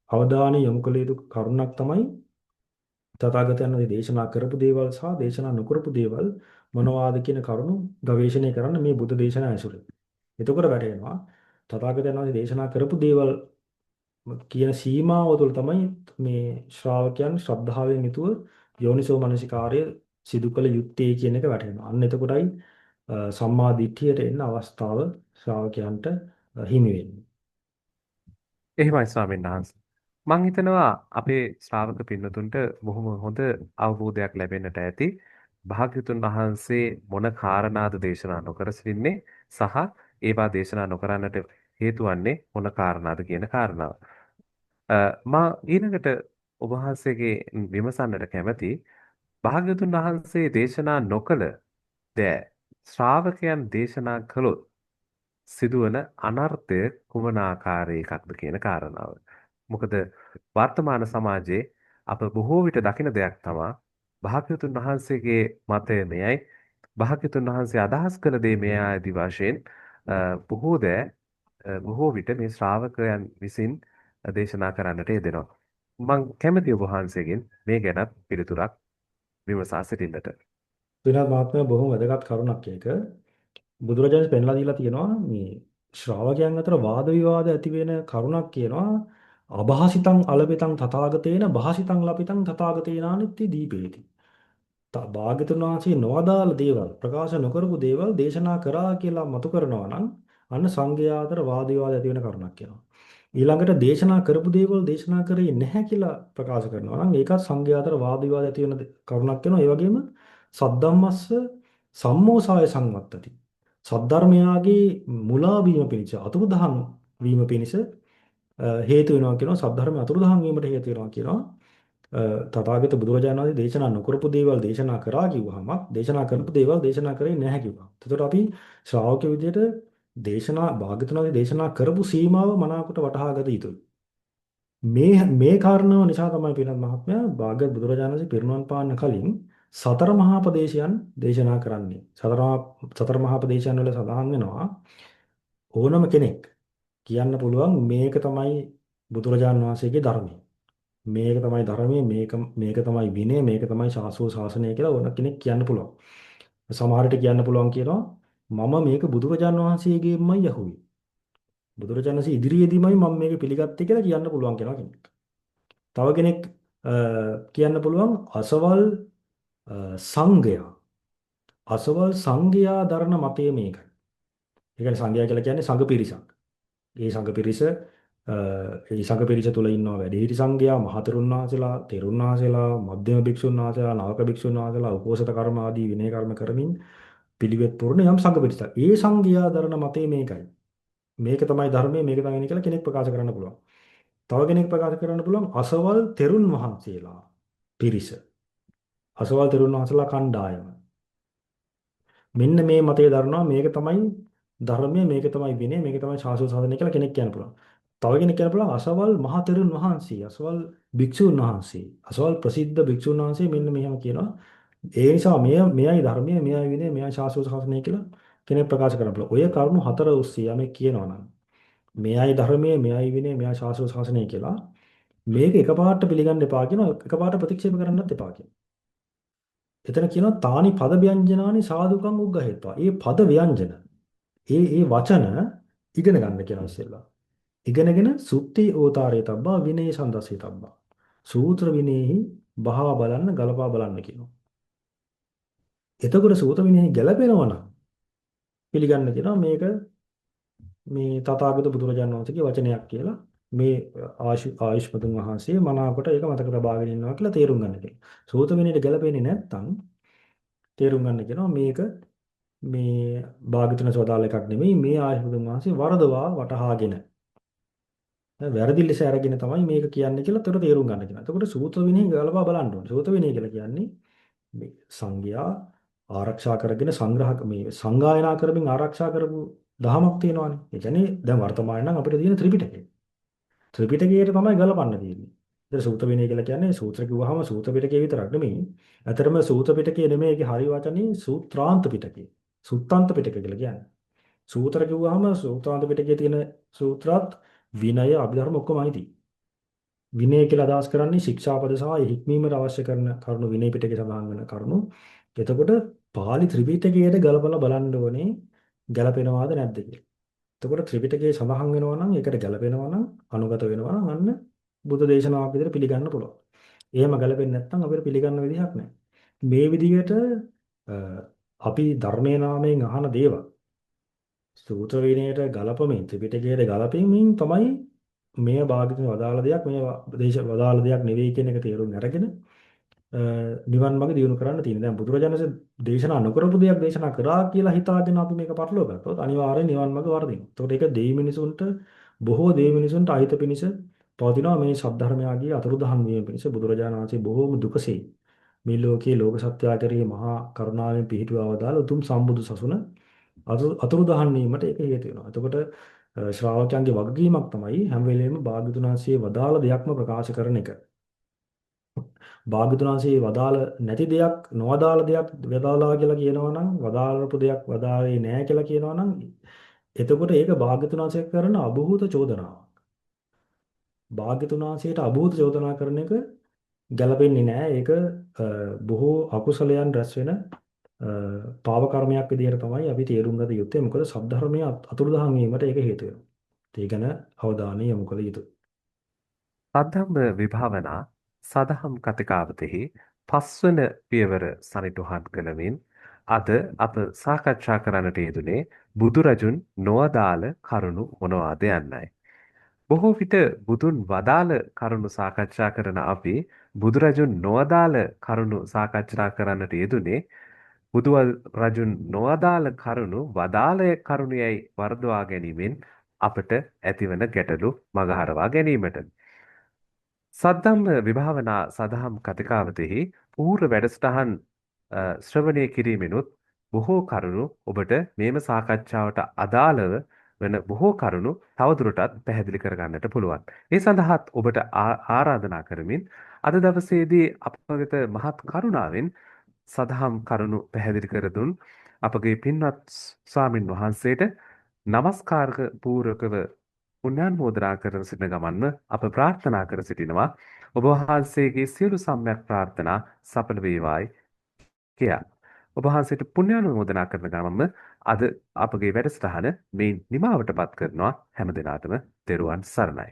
[SPEAKER 2] අවධානය යොමු කළ යුතු කරුණක් තමයි තථාගතයන් වහන්සේ දේශනා කරපු දේවල් සහ දේශනා නොකරපු දේවල් මොනවාද කියන කරුණු ගවේෂණය කරන්න මේ බුද්ධ දේශනා ඇසුරේ. එතකොට වැටෙනවා තථාගතයන් වහන්සේ දේශනා කරපු දේවල් කියන සීමාව තුළ තමයි මේ ශ්‍රාවකයන් ශ්‍රද්ධාවෙන් යුතුව යෝනිසෝ මනසිකාර්ය සිදු කළ යුත්තේ කියන එක වැටහෙනවා. අන්න එතකොටයි සම්මා දිට්ඨියට එන්න අවස්ථාව ශ්‍රාවකයන්ට හිමි වෙන්නේ.
[SPEAKER 1] එහෙමයි ස්වාමීන් වහන්සේ. මම හිතනවා අපේ ශ්‍රාවක පින්නතුන්ට බොහොම හොඳ අවබෝධයක් ලැබෙන්නට ඇති. භාග්‍යතුන් වහන්සේ මොන කාරණාද දේශනා නොකර සිටින්නේ සහ ඒවා දේශනා නොකරන්නට හේතු වන්නේ මොන කාරණාද කියන කාරණාව. මා ඊළඟට ඔබ වහන්සේගේ විමසන්නට කැමති භාග්‍යතුන් වහන්සේ දේශනා නොකළ දෑ ශ්‍රාවකයන් දේශනා කළොත් සිදුවන අනර්ථය කුමන ආකාරයකක්ද කියන කාරණාව. මොකද වර්තමාන සමාජයේ අප බොහෝ විට දකින දෙයක් තමයි භාග්‍යවතුන් වහන්සේගේ මතය මෙයයි භාග්‍යවතුන් වහන්සේ අදහස් කළ දේ මෙයයි ආදී වශයෙන් බොහෝ විට මේ ශ්‍රාවකයන් විසින් දේශනා කරන්නට යෙදෙනවා. මම කැමැති ඔබ වහන්සේගෙන් මේ ගැනත් පිළිතුරක් විමසා සිටින්නට.
[SPEAKER 2] විනාත් මහත්මයා බොහොම වැදගත් කරුණක් ඒක. බුදුරජාණන් පෙන්ලා දීලා තියෙනවා මේ ශ්‍රාවකයන් අතර වාද විවාද ඇති වෙන කරුණක් කියනවා අභාසිතං අලපිතං තථාගතේන භාසිතං ලපිතං තථාගතේනානිත්‍ය දීපේති. භාග්‍යතුන් වහන්සේ නොවදාළ දේවල් ප්‍රකාශ නොකරපු දේවල් දේශනා කරා කියලා මතු කරනවා නම් අන්න සංඝයා අතර වාද විවාද ඇති වෙන කරුණක් කියනවා. ඊළඟට දේශනා කරපු දේවල් දේශනා කරේ නැහැ කියලා ප්‍රකාශ කරනවා නම් ඒකත් සංඝයා අතර වාද විවාද ඇති වෙන කරුණක් වෙනවා. ඒ වගේම සද්ධම්මස්ස සම්මෝසාය සංවත්තති. සද්ධර්මයාගේ මුලා වීම පිණිස අතුරුදහන් වීම පිණිස හේතු වෙනවා කියනවා. සද්ධර්මය අතුරුදහන් වීමට හේතු වෙනවා කියනවා. තථාගත බුදුරජාණන් වහන්සේ දේශනා නොකරපු දේවල් දේශනා කරා කිව්වහම දේශනා කරපු දේවල් දේශනා කරේ නැහැ කිව්වා. එතකොට අපි ශ්‍රාවක විදියට දේශනා භාග්‍යතුන් වහන්සේ දේශනා කරපු සීමාව මනාවකට වටහා ගත යුතුයි. මේ කාරණාව නිසා තමයි පින්වත් මහත්මයා භාග්‍යවත් බුදුරජාණන් වහන්සේ පිරිනුවන් පාන්න කලින් සතර මහා ප්‍රදේශයන් දේශනා කරන්නේ. සතර මහා ප්‍රදේශයන් වල සඳහන් වෙනවා ඕනම කෙනෙක් කියන්න පුළුවන් මේක තමයි බුදුරජාණන් වහන්සේගේ ධර්මය. මේක තමයි ධර්මයේ මේක තමයි විනය මේක තමයි ශාස්ත්‍රෝ ශාසනය කියලා ඕන කෙනෙක් කියන්න පුළුවන්. සමහරට කියන්න පුළුවන් කියනවා මම මේක බුදුරජාණන් වහන්සේගෙන්මයි යහුවේ. බුදුරජාණන් වහන්සේ ඉදිරියේදීමයි මම මේක පිළිගත්තේ කියලා කියන්න පුළුවන් කෙනෙක්. තව කෙනෙක් කියන්න පුළුවන් සංඝයා අසවල් සංඝයා දරන මතය මේකයි. ඒ කියන්නේ සංඝයා කියලා කියන්නේ සංඝ පිරිසක්. ඒ සංඝ පිරිස සංඝ පිරිස තුල ඉන්නවා වැඩිහිටි සංඝයා, මහතෙරුන් වහන්සේලා, තෙරුන් වහන්සේලා, මධ්‍යම භික්ෂුන් වහන්සේලා, නාවක භික්ෂුන් වහන්සේලා උපෝසත කර්ම ආදී විනය කර්ම කරමින් පිළිවෙත් පුරන යම් සංඝ පිරිසක්. ඒ සංඝයා දරන මතය මේකයි. මේක තමයි ධර්මය, මේක තමයි කියලා කෙනෙක් ප්‍රකාශ කරන්න පුළුවන්. තව කෙනෙක් ප්‍රකාශ කරන්න පුළුවන් අසවල් තෙරුන් වහන්සේලා පිරිස. අසවල් තෙරුන් වහන්සේලා කණ්ඩායම. මෙන්න මේ මතය දරනවා මේක තමයි ධර්මය මේක තමයි විනය මේක තමයි ශාසන සාධනය කියලා කෙනෙක් කියන්න පුළුවන්. තව කෙනෙක් කියන්න පුළුවන් අසවල් මහ තෙරුන් වහන්සේ අසවල් භික්ෂුන් වහන්සේ අසවල් ප්‍රසිද්ධ භික්ෂුන් වහන්සේ මෙන්න මෙහෙම කියනවා. ඒ නිසා මෙයයි ධර්මය මෙයයි විනය මෙයයි ශාසන සාධනය කියලා කෙනෙක් ප්‍රකාශ කරන්න පුළුවන්. ඔය කරුණු හතර ඔස්සේ යමෙක් කියනවා නම් මෙයයි ධර්මය මෙයයි විනය මෙයයි ශාසන සාධනය කියලා මේක එකපාරට පිළිගන්න එපා කියනවා එකපාරට ප්‍රතික්ෂේප කරන්නත් එපා කියනවා. එතන කියනවා තානි පද ව්‍යංජනානි සාදුකං උග්ගහෙත්වා. මේ පද ව්‍යංජන ඒ වචන ඉගෙන ගන්න කියනවා ඉස්සෙල්ලා. ඉගෙනගෙන සුත්ති ඕතාරේ තබ්බා විනය සම්දස්සේ තබ්බා. සූත්‍ර විනයෙහි බහා බලන්න ගලපා බලන්න කියනවා. එතකොට සූත්‍ර විනයෙහි ගැලපෙනවා නම් පිළිගන්න කියනවා මේක මේ තථාගත බුදුරජාණන් වහන්සේගේ වචනයක් කියලා මේ ආයුෂ්මතුන් වහන්සේ මනාවකට ඒක මතක තබාගෙන ඉන්නවා කියලා තේරුම් ගන්න කියලා. සූත්‍ර විනයට ගැලපෙන්නේ නැත්නම් තේරුම් ගන්න කියනවා මේක මේ භාග්‍යතුන් සවදාල එකක් නෙමෙයි මේ ආයුෂ්මතුන් වහන්සේ වරදවා වටහාගෙන වැරදි ලෙස අරගෙන තමයි මේක කියන්නේ කියලා උතර තේරුම් ගන්න කියනවා. එතකොට සූත්‍ර විනය ගලපා බලන්න ඕනේ. සූත්‍ර විනය කියලා කියන්නේ මේ සංඝයා ආරක්ෂා කරගෙන සංග්‍රහ මේ සංගායනා කරමින් ආරක්ෂා කරපු දහමක් තියෙනවානේ. ඒ කියන්නේ දැන් වර්තමානයේ නම් අපිට තියෙන ත්‍රිපිටකය. ත්‍රිපිටකයට තමයි ගලපන්න තියෙන්නේ. ඒතර සූත්‍ර විනය කියලා කියන්නේ සූත්‍ර කිව්වහම සූත්‍ර පිටකය විතරක් නෙමෙයි. ඇතරම සූත්‍ර පිටකය නෙමෙයි ඒකේ හරි වචනේ සූත්‍රාන්ත පිටකය. සුත්තාන්ත පිටකය කියලා කියන්නේ. සූත්‍ර කිව්වහම සූත්‍රාන්ත පිටකයේ තියෙන සූත්‍රات විනය අභිධර්ම ඔක්කොමයි තියෙන්නේ. විනය කියලා අදහස් කරන්නේ ශික්ෂාපද සහ හික්මීමට අවශ්‍ය කරන කරුණු විනය පිටකේ සඳහන් වෙන කරුණු. එතකොට පාලි ත්‍රිපිටකයට ගලපලා බලන්න ඕනේ ගැලපෙනවාද නැද්ද කියලා. එතකොට ත්‍රිපිටකයේ සඳහන් වෙනවා නම් ඒකට ගැලපෙනවා නම් අනුගත වෙනවා නම් අන්න බුද්ධ දේශනාවක් විදිහට පිළිගන්න පුළුවන්. එහෙම ගැලපෙන්නේ නැත්නම් අපිට පිළිගන්න විදිහක් නැහැ. මේ විදිහට අපි ධර්මයේ නාමයෙන් අහන දේවල් සූත්‍ර විනයට ගලපමින් ත්‍රිපිටකයට ගලපමින් තමයි මේ භාගතුන් වදාළ දෙයක් මේ දේශ වදාළ දෙයක් නෙවෙයි කියන එක තේරුම් අරගෙන නිවන් මාර්ග දියුණු කරන්න තියෙනවා. දැන් බුදුරජාණන්සේ දේශනා නොකරපු දෙයක් දේශනා කරා කියලා හිතාගෙන අපි මේක පටලවා ගත්තොත් අනිවාර්යෙන් නිවන් මාර්ග වර්ධිනවා. ඒතකොට ඒක දෙවි මිනිසුන්ට බොහෝ දෙවි මිනිසුන්ට අහිත පිණිස පවතිනවා මේ සද්ධර්මයාගේ අතුරුදහන් වීම පිණිස බුදුරජාණන් වහන්සේ බොහෝම දුකසේ මේ ලෝකයේ ලෝක සත්‍යය කෙරෙහි මහා කරුණාවෙන් පිහිටුවා වදාළ උතුම් සම්බුදු සසුන අතුරුදහන් වීමට ඒක හේතු වෙනවා. එතකොට ශ්‍රාවකයන්ගේ වගකීමක් තමයි හැම වෙලෙම භාග්‍යවතුන් වහන්සේ වදාළ දෙයක්ම ප්‍රකාශ කරන එක. භාග්‍යවතුන් වහන්සේ වදාළ නැති දෙයක් නොවදාළ දෙයක් වදාළා කියලා කියනවා නම් වදාළපු දෙයක් වදාළේ නැහැ කියලා කියනවා නම් එතකොට ඒක භාග්‍යවතුන් වහන්සේ කරන අභූත චෝදනාවක්. භාග්‍යවතුන් වහන්සේට අභූත චෝදනා කරන එක ගැලපෙන්නේ නැහැ. ඒක බොහෝ අකුසලයන් රැස් වෙන පාව කර්මයක් විදිහට තමයි අපි තේරුම් ගත යුත්තේ. මොකද සද්ධර්මයේ අතුරුදහන් වීමට ඒක හේතු වෙනවා. ඒ ගැන අවධානය යොමු කළ යුතුයි.
[SPEAKER 1] සද්ධම්ම විභාවනා සදහම් කතිකාවතෙහි පස්වන පියවර සනිටුහන් කළමින් අද අප සාකච්ඡා කරන්නට යෙදුනේ බුදුරජුන් නොවදාළ කරුණු මොනවාද යන්නයි. බොහෝ විට බුදුන් වදාළ කරුණු සාකච්ඡා කරන අපි බුදුරජුන් නොවදාළ කරුණු සාකච්ඡා කරන්නට යෙදුනේ බුදුරජුන් නොවදාළ කරුණු වදාළ කරුණයයි වර්ධවා ගැනීමෙන් අපට ඇතිවන ගැටලු මගහරවා ගැනීමට. සද්ධම්ම විභාවනා සදහම් කතිකාවතෙහි පූර්ව වැඩසටහන් ශ්‍රවණය කිරීමෙනුත් බොහෝ කරුණු ඔබට මේම සාකච්ඡාවට අදාළව වෙන බොහෝ කරුණු තවදුරටත් පැහැදිලි කරගන්නට පුළුවන්. ඒ සඳහාත් ඔබට ආරාධනා කරමින් අද දවසේදී අප වෙත මහත් කරුණාවෙන් සදහම් කරුණු පැහැදිලි කර දුන් අපගේ පින්වත් ස්වාමින් වහන්සේට নমස්කාර පූර්වකව පුණ්‍යානුමෝදනා කරන සිටින ගමන්ම අප ප්‍රාර්ථනා කර සිටිනවා ඔබ වහන්සේගේ සියලු සම්‍යක් ප්‍රාර්ථනා සඵල වේවායි කියා. ඔබ වහන්සේට පුණ්‍යානුමෝදනා කරන ගමන්ම අද අපගේ වැඩසටහන මේ නිමාවටපත් කරනවා. හැම දිනාටම තෙරුවන් සරණයි.